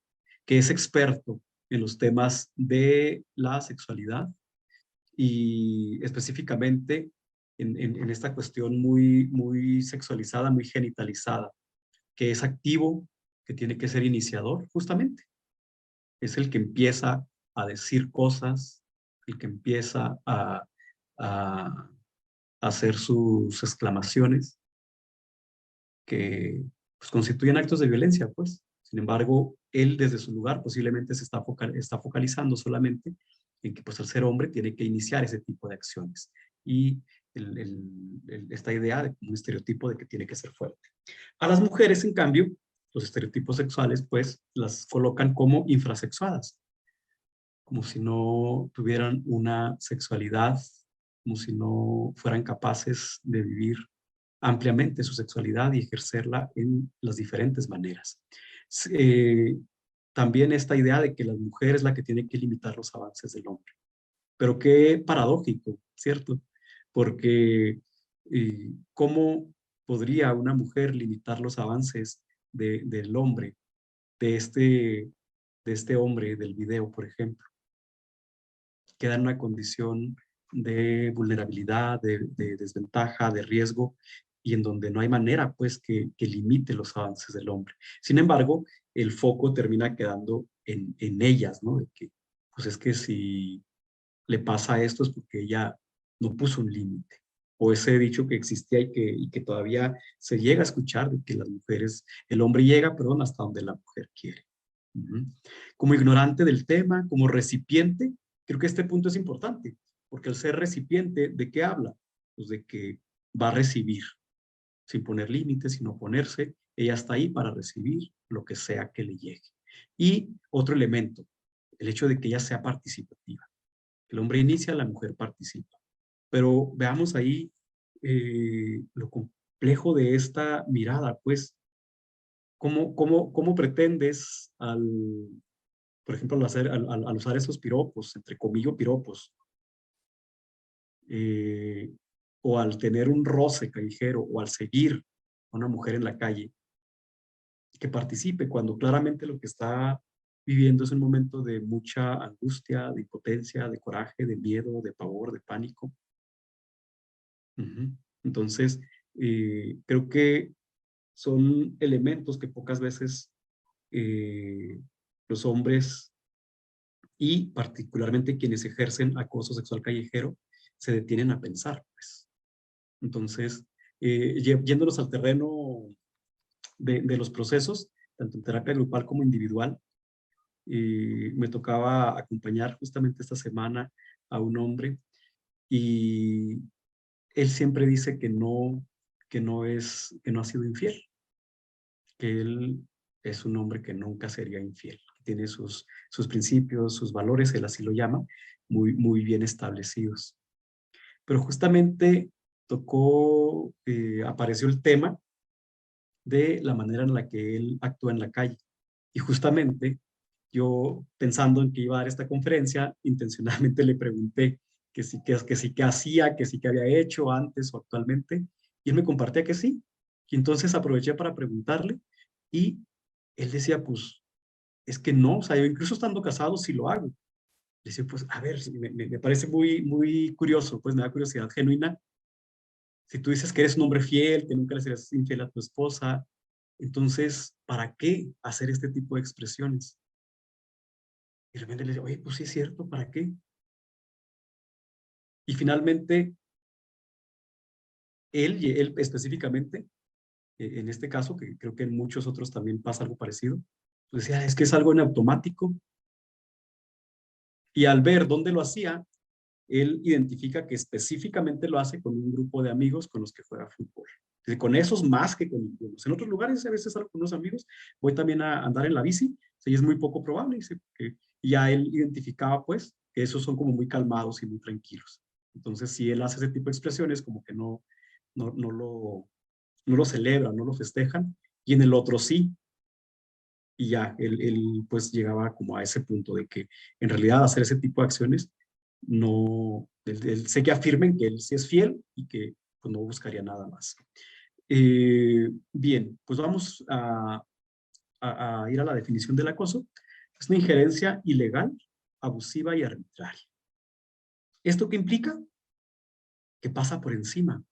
que es experto en los temas de la sexualidad y específicamente en esta cuestión muy sexualizada, muy genitalizada, que es activo, que tiene que ser iniciador, justamente. Es el que empieza a decir cosas, el que empieza a hacer sus exclamaciones, que pues, constituyen actos de violencia, pues. Sin embargo, él desde su lugar posiblemente está focalizando solamente en que pues al ser hombre tiene que iniciar ese tipo de acciones. Y esta idea de un estereotipo de que tiene que ser fuerte. A las mujeres, en cambio, los estereotipos sexuales pues las colocan como infrasexuadas, como si no tuvieran una sexualidad, como si no fueran capaces de vivir ampliamente su sexualidad y ejercerla en las diferentes maneras. Eh, También esta idea de que la mujer es la que tiene que limitar los avances del hombre. Pero qué paradójico, ¿cierto? Porque ¿cómo podría una mujer limitar los avances del hombre, de este hombre del video, por ejemplo? Queda en una condición de vulnerabilidad, de desventaja, de riesgo, y en donde no hay manera, pues, que limite los avances del hombre. Sin embargo, el foco termina quedando en ellas, ¿no? De que, pues es que si le pasa esto es porque ella no puso un límite. O ese dicho que existía y que todavía se llega a escuchar, de que las mujeres, el hombre llega, perdón, hasta donde la mujer quiere. Como ignorante del tema, como recipiente, creo que este punto es importante, porque al ser recipiente, ¿de qué habla? Pues de que va a recibir, sin poner límites, sin oponerse, ella está ahí para recibir lo que sea que le llegue. Y otro elemento, el hecho de que ella sea participativa. El hombre inicia, la mujer participa. Pero veamos ahí lo complejo de esta mirada, pues, ¿cómo pretendes por ejemplo, al usar esos piropos, entre comillas piropos, eh, o al tener un roce callejero, o al seguir a una mujer en la calle, que participe cuando claramente lo que está viviendo es un momento de mucha angustia, de impotencia, de coraje, de miedo, de pavor, de pánico? Entonces, creo que son elementos que pocas veces los hombres y particularmente quienes ejercen acoso sexual callejero se detienen a pensar, pues. Entonces, yéndonos al terreno de los procesos, tanto en terapia grupal como individual, y me tocaba acompañar justamente esta semana a un hombre y él siempre dice que no ha sido infiel, que él es un hombre que nunca sería infiel, que tiene sus principios, sus valores, él así lo llama, muy bien establecidos. Pero justamente apareció el tema de la manera en la que él actúa en la calle. Y justamente yo, pensando en que iba a dar esta conferencia, intencionalmente le pregunté que sí, que hacía, que sí que había hecho antes o actualmente, y él me compartía que sí. Y entonces aproveché para preguntarle, y él decía, pues, es que no, o sea, yo incluso estando casado sí lo hago. Le decía, pues, a ver, me parece muy curioso, pues me da curiosidad genuina. Si tú dices que eres un hombre fiel, que nunca le serás infiel a tu esposa, entonces, ¿para qué hacer este tipo de expresiones? Y de repente le digo, oye, pues sí es cierto, ¿para qué? Y finalmente, él específicamente, en este caso, que creo que en muchos otros también pasa algo parecido, pues decía, es que es algo en automático. Y al ver dónde lo hacía, él identifica que específicamente lo hace con un grupo de amigos con los que juega fútbol. Dice, con esos más que con ningunos. En otros lugares a veces salgo con unos amigos, voy también a andar en la bici, y es muy poco probable. Dice, que ya él identificaba pues que esos son como muy calmados y muy tranquilos. Entonces, si él hace ese tipo de expresiones, como que no lo celebran, no lo festejan, y en el otro sí. Y ya, él pues llegaba como a ese punto de que en realidad hacer ese tipo de acciones no, él sé que afirmen que él sí es fiel y que pues, no buscaría nada más. Bien, pues vamos a ir a la definición del acoso. Es una injerencia ilegal, abusiva y arbitraria. ¿Esto qué implica? Que pasa por encima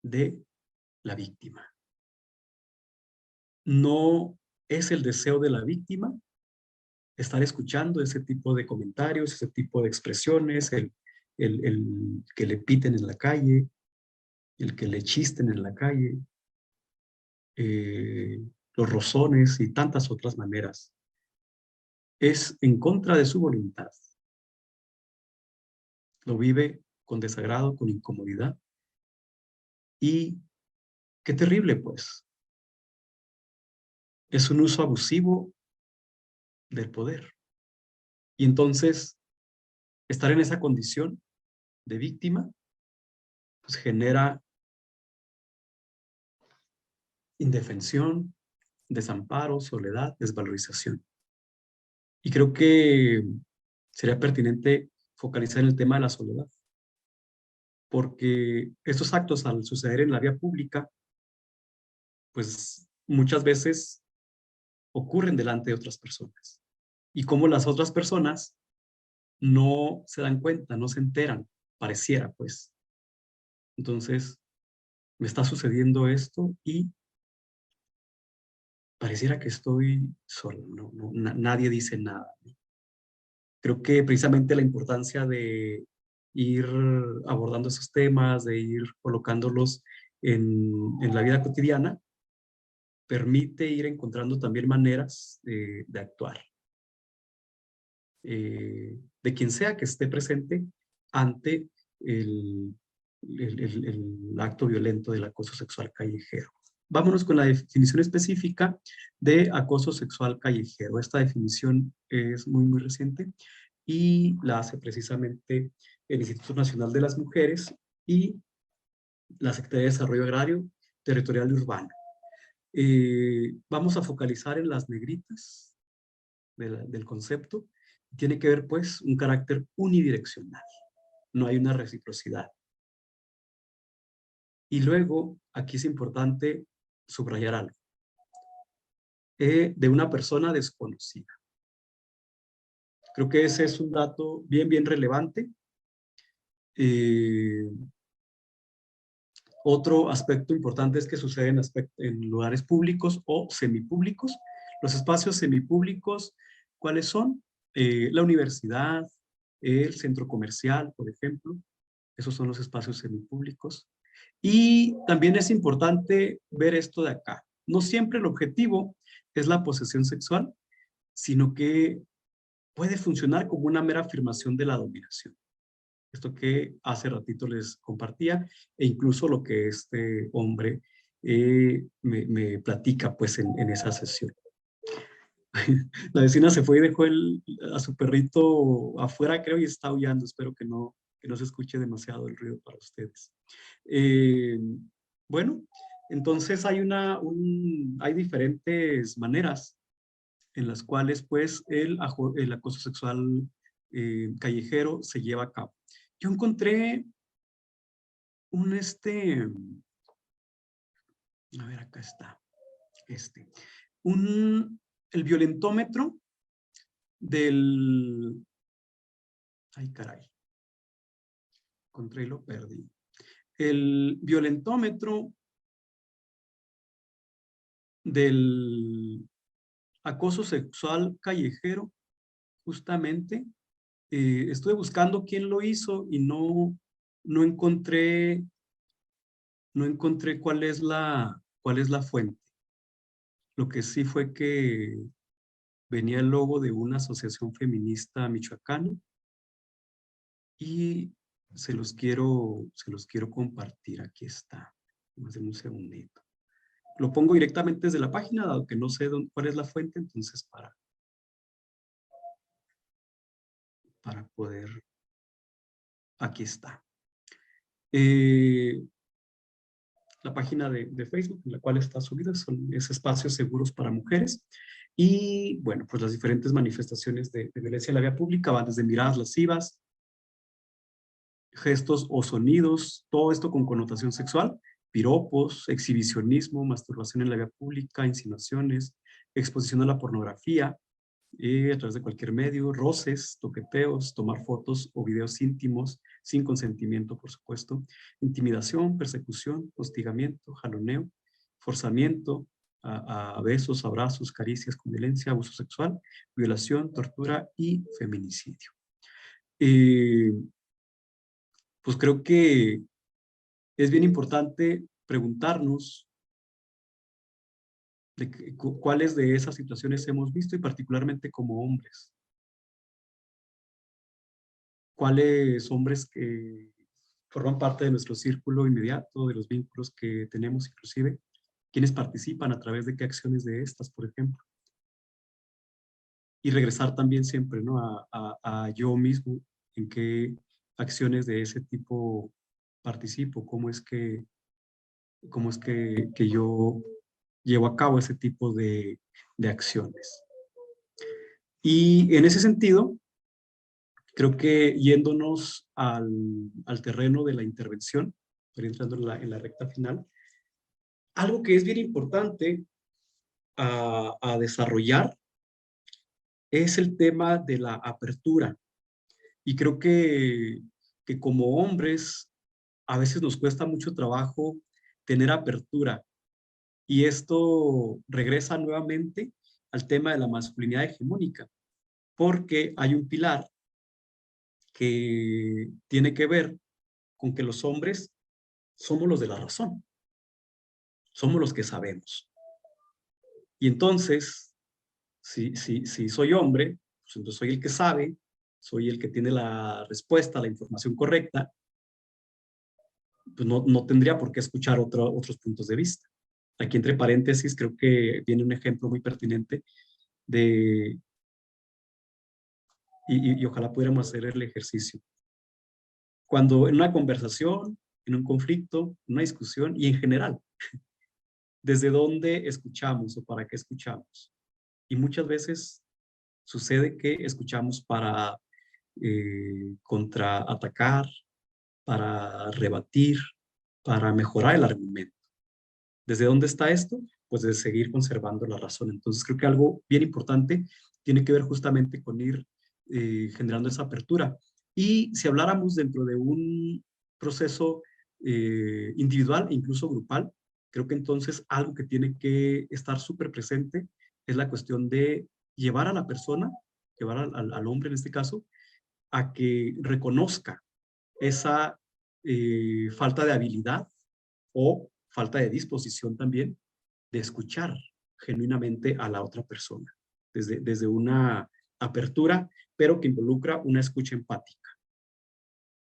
de la víctima. No es el deseo de la víctima estar escuchando ese tipo de comentarios, ese tipo de expresiones, el que le piten en la calle, el que le chisten en la calle, los rozones y tantas otras maneras. Es en contra de su voluntad. Lo vive con desagrado, con incomodidad. Y qué terrible, pues. Es un uso abusivo del poder. Y entonces, estar en esa condición de víctima, pues genera indefensión, desamparo, soledad, desvalorización. Y creo que sería pertinente focalizar en el tema de la soledad, porque estos actos al suceder en la vía pública, pues muchas veces ocurren delante de otras personas. Y como las otras personas no se dan cuenta, no se enteran, pareciera pues. Entonces, me está sucediendo esto y pareciera que estoy solo, nadie dice nada. Creo que precisamente la importancia de ir abordando esos temas, de ir colocándolos en la vida cotidiana, permite ir encontrando también maneras de actuar. De quien sea que esté presente ante el acto violento del acoso sexual callejero. Vámonos con la definición específica de acoso sexual callejero. Esta definición es muy reciente y la hace precisamente el Instituto Nacional de las Mujeres y la Secretaría de Desarrollo Agrario, Territorial y Urbano. Vamos a focalizar en las negritas del concepto. Tiene que ver, pues, un carácter unidireccional. No hay una reciprocidad. Y luego, aquí es importante subrayar algo. De una persona desconocida. Creo que ese es un dato bien relevante. Otro aspecto importante es que sucede en lugares públicos o semipúblicos. Los espacios semipúblicos, ¿cuáles son? La universidad, el centro comercial, por ejemplo. Esos son los espacios semipúblicos. Y también es importante ver esto de acá. No siempre el objetivo es la posesión sexual, sino que puede funcionar como una mera afirmación de la dominación. Esto que hace ratito les compartía, e incluso lo que este hombre me platica pues en esa sesión. La vecina se fue y dejó a su perrito afuera, creo, y está aullando. Espero que no se escuche demasiado el ruido para ustedes. Bueno, entonces hay diferentes maneras en las cuales pues el acoso sexual callejero se lleva a cabo. Yo encontré a ver, acá está, el violentómetro ay caray, encontré y lo perdí. El violentómetro del acoso sexual callejero, justamente, estuve buscando quién lo hizo y no encontré cuál es la fuente. Lo que sí fue que venía el logo de una asociación feminista michoacana y se los quiero compartir. Aquí está. Vamos a hacer un segundito. Lo pongo directamente desde la página, dado que no sé cuál es la fuente, entonces para poder... Aquí está. La página de Facebook en la cual está subida es Espacios Seguros para Mujeres. Y bueno, pues las diferentes manifestaciones de violencia en la vía pública van desde miradas lascivas, gestos o sonidos, todo esto con connotación sexual, piropos, exhibicionismo, masturbación en la vía pública, insinuaciones, exposición a la pornografía, a través de cualquier medio, roces, toqueteos, tomar fotos o videos íntimos sin consentimiento, por supuesto, intimidación, persecución, hostigamiento, jaloneo, forzamiento a besos, abrazos, caricias con violencia, abuso sexual, violación, tortura y feminicidio. Pues creo que es bien importante preguntarnos cuáles de esas situaciones hemos visto y particularmente como hombres. ¿Cuáles hombres que forman parte de nuestro círculo inmediato, de los vínculos que tenemos inclusive? ¿Quiénes participan a través de qué acciones de estas, por ejemplo? Y regresar también siempre, ¿no? a yo mismo, en qué acciones de ese tipo participo, cómo es que yo llevo a cabo ese tipo de acciones. Y en ese sentido, creo que yéndonos al terreno de la intervención, pero entrando en la recta final, algo que es bien importante a desarrollar es el tema de la apertura. Y creo que como hombres a veces nos cuesta mucho trabajo tener apertura. Y esto regresa nuevamente al tema de la masculinidad hegemónica, porque hay un pilar que tiene que ver con que los hombres somos los de la razón, somos los que sabemos. Y entonces, si soy hombre, pues entonces soy el que sabe, soy el que tiene la respuesta, la información correcta, pues no tendría por qué escuchar otros puntos de vista. Aquí entre paréntesis creo que viene un ejemplo muy pertinente y ojalá pudiéramos hacer el ejercicio. Cuando en una conversación, en un conflicto, en una discusión y en general, ¿desde dónde escuchamos o para qué escuchamos? Y muchas veces sucede que escuchamos para contraatacar, para rebatir, para mejorar el argumento. ¿Desde dónde está esto? Pues de seguir conservando la razón. Entonces creo que algo bien importante tiene que ver justamente con ir generando esa apertura. Y si habláramos dentro de un proceso individual e incluso grupal, creo que entonces algo que tiene que estar súper presente es la cuestión de llevar a la persona, llevar al hombre en este caso, a que reconozca esa falta de habilidad o falta de disposición también de escuchar genuinamente a la otra persona. desde una apertura, pero que involucra una escucha empática.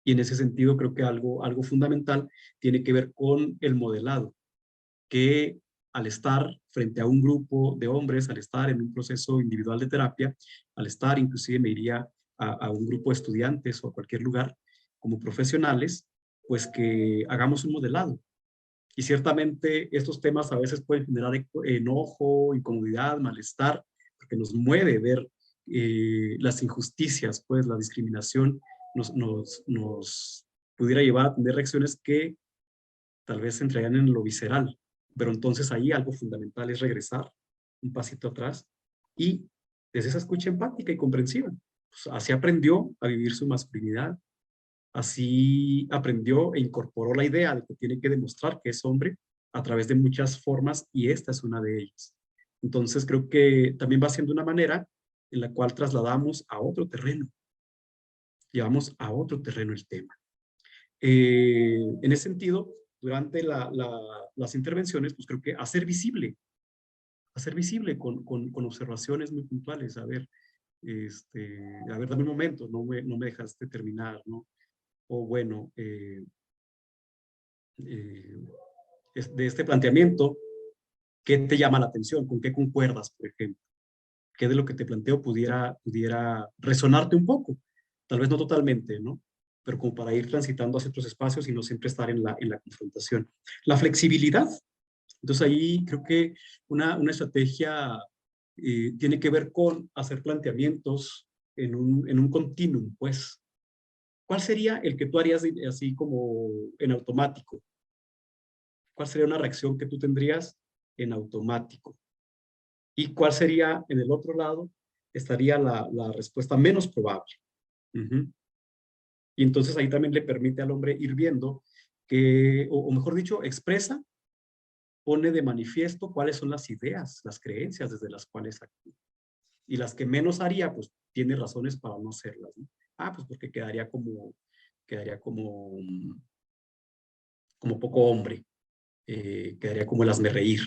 Y en ese sentido creo que algo fundamental tiene que ver con el modelado, que al estar frente a un grupo de hombres, al estar en un proceso individual de terapia, al estar, inclusive me iría a un grupo de estudiantes o a cualquier lugar como profesionales, pues que hagamos un modelado. Y ciertamente estos temas a veces pueden generar enojo, incomodidad, malestar, porque nos mueve ver las injusticias, pues la discriminación nos pudiera llevar a tener reacciones que tal vez se entregan en lo visceral. Pero entonces ahí algo fundamental es regresar un pasito atrás y desde esa escucha empática y comprensiva. Pues así aprendió a vivir su masculinidad, así aprendió e incorporó la idea de que tiene que demostrar que es hombre a través de muchas formas y esta es una de ellas. Entonces creo que también va siendo una manera en la cual trasladamos a otro terreno, llevamos a otro terreno el tema. En ese sentido, durante las intervenciones, pues creo que hacer visible con observaciones muy puntuales. A ver, dame un momento, no me dejaste terminar, ¿no? O bueno, de este planteamiento, ¿qué te llama la atención? ¿Con qué concuerdas, por ejemplo? ¿Qué de lo que te planteo pudiera resonarte un poco? Tal vez no totalmente, ¿no? Pero como para ir transitando hacia otros espacios y no siempre estar en la confrontación. La flexibilidad. Entonces ahí creo que una estrategia tiene que ver con hacer planteamientos en un continuum, pues. ¿Cuál sería el que tú harías así como en automático? ¿Cuál sería una reacción que tú tendrías en automático? ¿Y cuál sería en el otro lado? Estaría la respuesta menos probable. Y entonces ahí también le permite al hombre ir viendo que, o mejor dicho, expresa, pone de manifiesto cuáles son las ideas, las creencias desde las cuales actúa. Y las que menos haría, pues tiene razones para no hacerlas, ¿no? Pues porque quedaría como poco hombre, quedaría como el hazmerreír.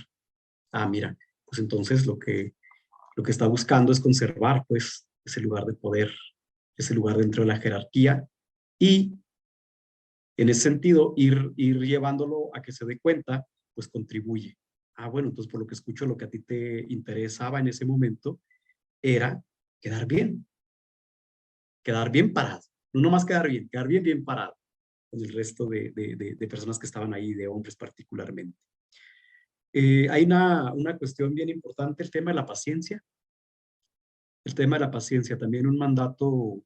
Mira, pues entonces lo que está buscando es conservar, pues, ese lugar de poder, ese lugar dentro de la jerarquía y en ese sentido ir llevándolo a que se dé cuenta, pues contribuye. Bueno, entonces por lo que escucho, lo que a ti te interesaba en ese momento era quedar bien parado. No nomás quedar bien parado con el resto de personas que estaban ahí, de hombres particularmente. Hay una cuestión bien importante, el tema de la paciencia. El tema de la paciencia, también un mandato,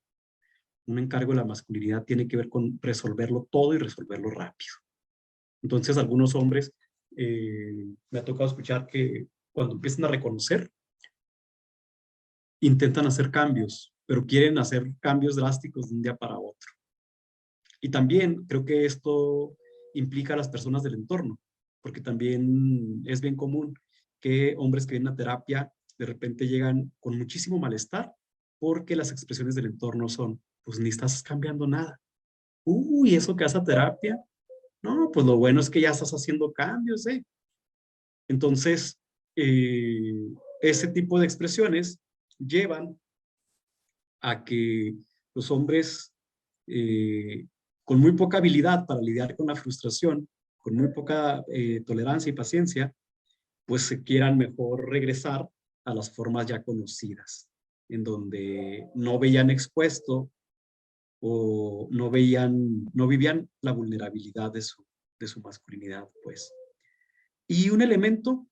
un encargo de la masculinidad tiene que ver con resolverlo todo y resolverlo rápido. Entonces, algunos hombres, me ha tocado escuchar que cuando empiezan a reconocer, intentan hacer cambios, pero quieren hacer cambios drásticos de un día para otro. Y también creo que esto implica a las personas del entorno, porque también es bien común que hombres que vienen a terapia de repente llegan con muchísimo malestar porque las expresiones del entorno son, pues ni estás cambiando nada. Uy, ¿eso que hace a terapia? No, pues lo bueno es que ya estás haciendo cambios, ¿eh? Entonces, ese tipo de expresiones llevan a que los hombres con muy poca habilidad para lidiar con la frustración, con muy poca tolerancia y paciencia, pues se quieran mejor regresar a las formas ya conocidas, en donde no veían expuesto o no vivían la vulnerabilidad de su masculinidad, pues. Y un elemento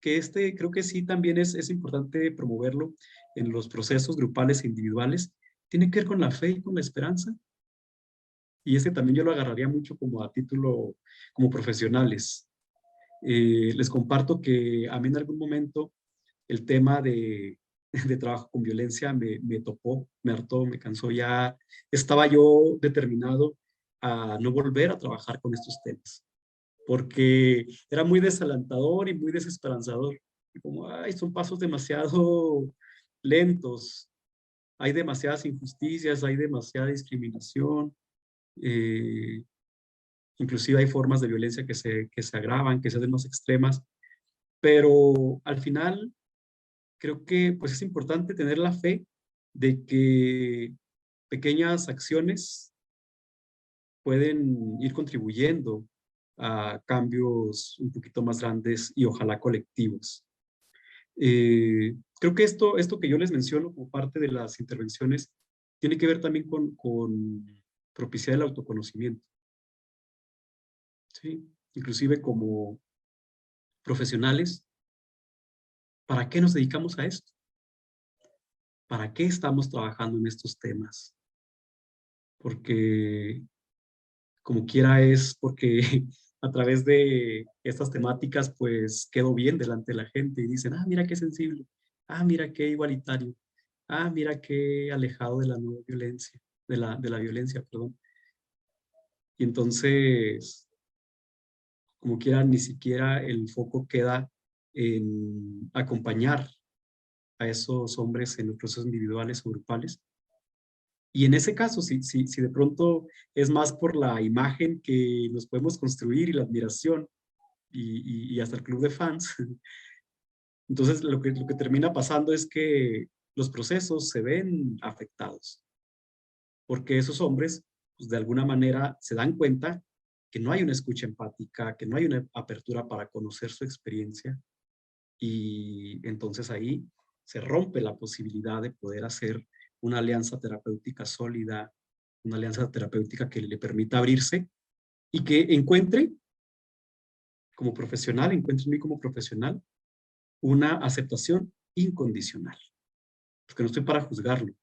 que creo que sí también es importante promoverlo en los procesos grupales e individuales, tiene que ver con la fe y con la esperanza. Y también yo lo agarraría mucho como a título, como profesionales. Les comparto que a mí en algún momento el tema de trabajo con violencia me topó, me hartó, me cansó. Ya estaba yo determinado a no volver a trabajar con estos temas, porque era muy desalentador y muy desesperanzador. Y como, son pasos demasiado lentos, hay demasiadas injusticias, hay demasiada discriminación, inclusive hay formas de violencia que se agravan, que se hacen más extremas, pero al final creo que pues es importante tener la fe de que pequeñas acciones pueden ir contribuyendo a cambios un poquito más grandes y ojalá colectivos. Creo que esto que yo les menciono como parte de las intervenciones tiene que ver también con propiciar el autoconocimiento. ¿Sí? Inclusive como profesionales, ¿para qué nos dedicamos a esto? ¿Para qué estamos trabajando en estos temas? Porque como quiera es porque a través de estas temáticas pues quedo bien delante de la gente y dicen, ah, mira qué sensible, ah, mira qué igualitario, ah, mira qué alejado de la no violencia, de la violencia, perdón. Y entonces, como quiera, ni siquiera el foco queda en acompañar a esos hombres en los procesos individuales o grupales. Y en ese caso, si de pronto es más por la imagen que nos podemos construir y la admiración y hasta el club de fans, entonces lo que termina pasando es que los procesos se ven afectados. Porque esos hombres, pues, de alguna manera, se dan cuenta que no hay una escucha empática, que no hay una apertura para conocer su experiencia. Y entonces ahí se rompe la posibilidad de poder hacer una alianza terapéutica sólida, una alianza terapéutica que le permita abrirse y que encuentre como profesional, encuentre en mí como profesional, una aceptación incondicional. Porque no estoy para juzgarlo,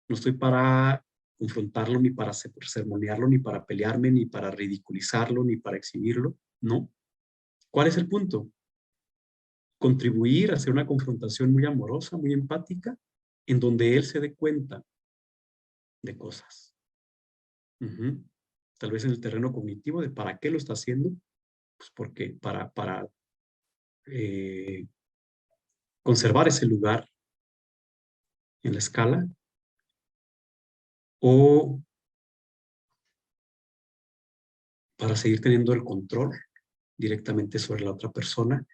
no estoy para confrontarlo, ni para sermonearlo, ni para pelearme, ni para ridiculizarlo, ni para exhibirlo, no. ¿Cuál es el punto? Contribuir a hacer una confrontación muy amorosa, muy empática, en donde él se dé cuenta de cosas. Tal vez en el terreno cognitivo de para qué lo está haciendo, pues porque para conservar ese lugar en la escala, o para seguir teniendo el control directamente sobre la otra persona,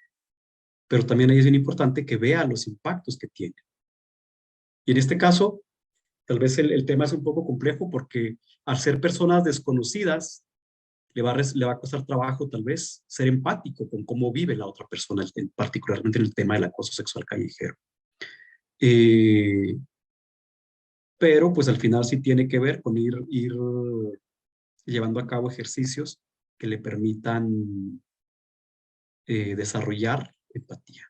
pero también ahí es bien importante que vea los impactos que tiene. Y en este caso, tal vez el tema es un poco complejo porque al ser personas desconocidas, le va a costar trabajo tal vez ser empático con cómo vive la otra persona, particularmente en el tema del acoso sexual callejero. Pero pues al final sí tiene que ver con ir llevando a cabo ejercicios que le permitan desarrollar empatía.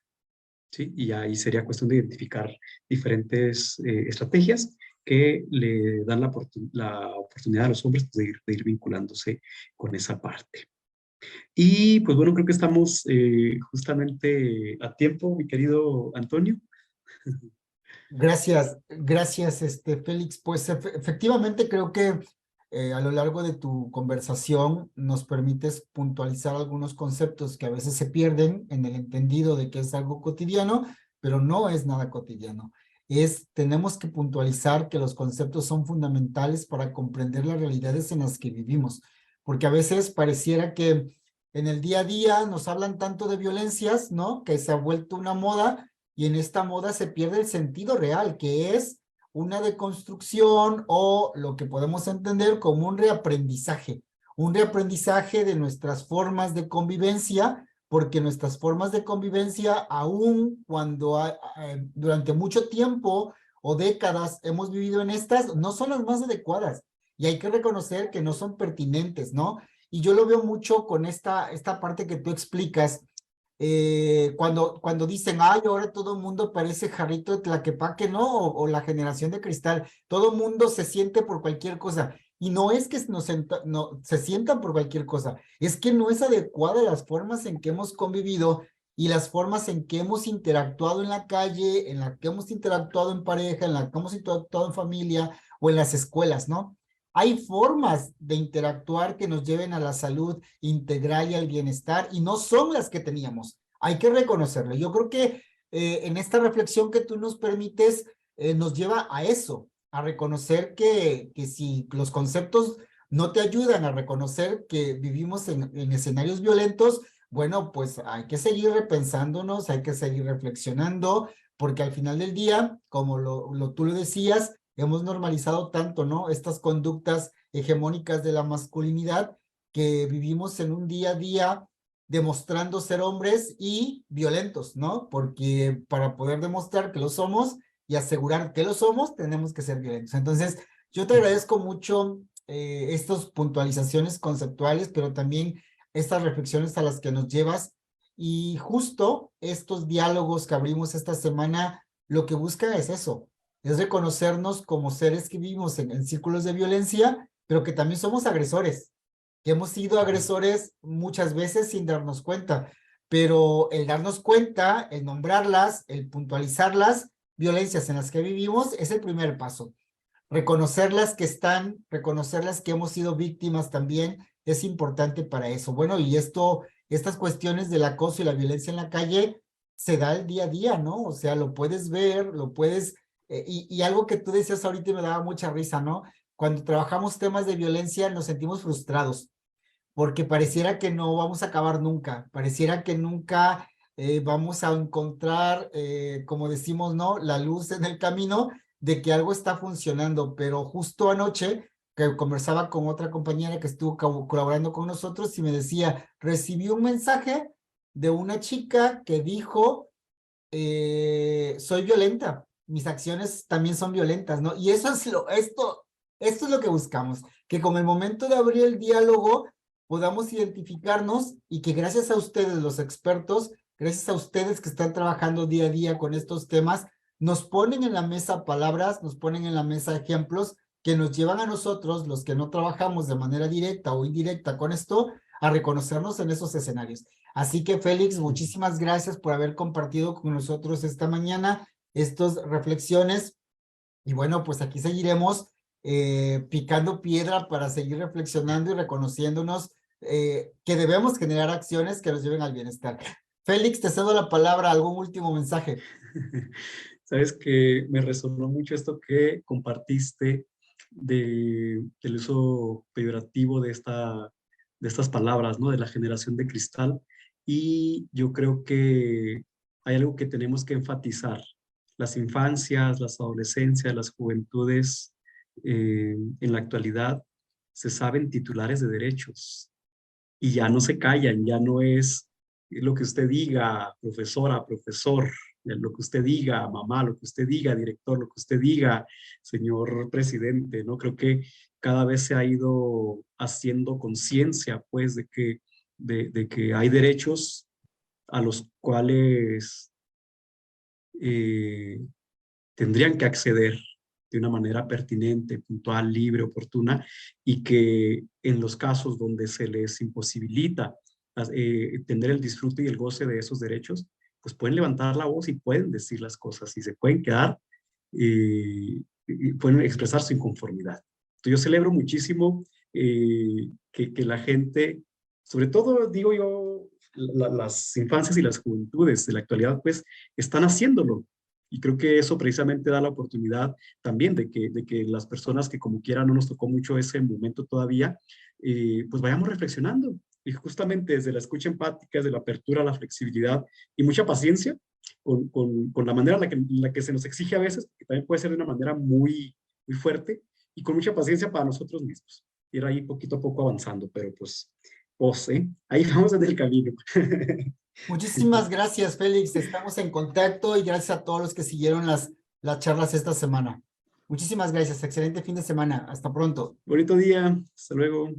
¿Sí? Y ahí sería cuestión de identificar diferentes estrategias que le dan la oportunidad a los hombres de ir vinculándose con esa parte. Y pues bueno, creo que estamos justamente a tiempo, mi querido Antonio. Gracias, Félix. Pues efectivamente creo que a lo largo de tu conversación nos permites puntualizar algunos conceptos que a veces se pierden en el entendido de que es algo cotidiano, pero no es nada cotidiano. Tenemos que puntualizar que los conceptos son fundamentales para comprender las realidades en las que vivimos, porque a veces pareciera que en el día a día nos hablan tanto de violencias, ¿no? Que se ha vuelto una moda, y en esta moda se pierde el sentido real, que es una deconstrucción o lo que podemos entender como un reaprendizaje de nuestras formas de convivencia, porque nuestras formas de convivencia, aun cuando durante mucho tiempo o décadas hemos vivido en estas, no son las más adecuadas, y hay que reconocer que no son pertinentes, ¿no? Y yo lo veo mucho con esta parte que tú explicas, cuando dicen, ay, ahora todo el mundo parece jarrito de Tlaquepaque, ¿no? O la generación de cristal, todo el mundo se siente por cualquier cosa. Y no es que no, se sientan por cualquier cosa, es que no es adecuada las formas en que hemos convivido y las formas en que hemos interactuado en la calle, en la que hemos interactuado en pareja, en la que hemos interactuado en familia o en las escuelas, ¿no? Hay formas de interactuar que nos lleven a la salud integral y al bienestar, y no son las que teníamos. Hay que reconocerlo. Yo creo que en esta reflexión que tú nos permites, nos lleva a eso, a reconocer que si los conceptos no te ayudan a reconocer que vivimos en escenarios violentos, bueno, pues hay que seguir repensándonos, hay que seguir reflexionando, porque al final del día, como tú lo decías, hemos normalizado tanto, ¿no? Estas conductas hegemónicas de la masculinidad que vivimos en un día a día demostrando ser hombres y violentos, ¿no? Porque para poder demostrar que lo somos y asegurar que lo somos, tenemos que ser violentos. Entonces, yo te agradezco mucho estas puntualizaciones conceptuales, pero también estas reflexiones a las que nos llevas. Y justo estos diálogos que abrimos esta semana, lo que buscan es eso, es reconocernos como seres que vivimos en círculos de violencia, pero que también somos agresores, que hemos sido agresores muchas veces sin darnos cuenta, pero el darnos cuenta, el nombrarlas, el puntualizarlas, violencias en las que vivimos, es el primer paso. Reconocerlas que están, reconocerlas que hemos sido víctimas también, es importante para eso. Bueno, y estas cuestiones del acoso y la violencia en la calle se da el día a día, ¿no? O sea, lo puedes ver, lo puedes, y algo que tú decías ahorita y me daba mucha risa, ¿no? Cuando trabajamos temas de violencia nos sentimos frustrados, porque pareciera que no vamos a acabar nunca, pareciera que nunca vamos a encontrar, como decimos, ¿no? La luz en el camino de que algo está funcionando, pero justo anoche que conversaba con otra compañera que estuvo colaborando con nosotros y me decía, recibí un mensaje de una chica que dijo, soy violenta, mis acciones también son violentas, ¿no? Y eso es esto es lo que buscamos, que con el momento de abrir el diálogo podamos identificarnos y que gracias a ustedes, los expertos, gracias a ustedes que están trabajando día a día con estos temas, nos ponen en la mesa palabras, nos ponen en la mesa ejemplos que nos llevan a nosotros, los que no trabajamos de manera directa o indirecta con esto, a reconocernos en esos escenarios. Así que, Félix, muchísimas gracias por haber compartido con nosotros esta mañana estas reflexiones. Y bueno, pues aquí seguiremos picando piedra para seguir reflexionando y reconociéndonos que debemos generar acciones que nos lleven al bienestar. Félix, te cedo la palabra. ¿Algún último mensaje? Sabes que me resonó mucho esto que compartiste del uso peyorativo de estas palabras, ¿no? De la generación de cristal. Y yo creo que hay algo que tenemos que enfatizar. Las infancias, las adolescencias, las juventudes en la actualidad se saben titulares de derechos y ya no se callan, ya no es lo que usted diga, profesora, profesor, lo que usted diga, mamá, lo que usted diga, director, lo que usted diga, señor presidente, ¿no? Creo que cada vez se ha ido haciendo conciencia, pues, de que hay derechos a los cuales tendrían que acceder de una manera pertinente, puntual, libre, oportuna, y que en los casos donde se les imposibilita tener el disfrute y el goce de esos derechos, pues pueden levantar la voz y pueden decir las cosas y se pueden quedar y pueden expresar su inconformidad. Entonces yo celebro muchísimo que la gente, sobre todo digo yo, las infancias y las juventudes de la actualidad, pues están haciéndolo. Y creo que eso precisamente da la oportunidad también de que las personas que como quiera no nos tocó mucho ese momento todavía, pues vayamos reflexionando. Y justamente desde la escucha empática, desde la apertura, la flexibilidad y mucha paciencia con la manera en la que se nos exige a veces, que también puede ser de una manera muy, muy fuerte, y con mucha paciencia para nosotros mismos. Ir ahí poquito a poco avanzando, pero pues ahí vamos en el camino. Muchísimas gracias, Félix. Estamos en contacto y gracias a todos los que siguieron las charlas esta semana. Muchísimas gracias. Excelente fin de semana. Hasta pronto. Bonito día. Hasta luego.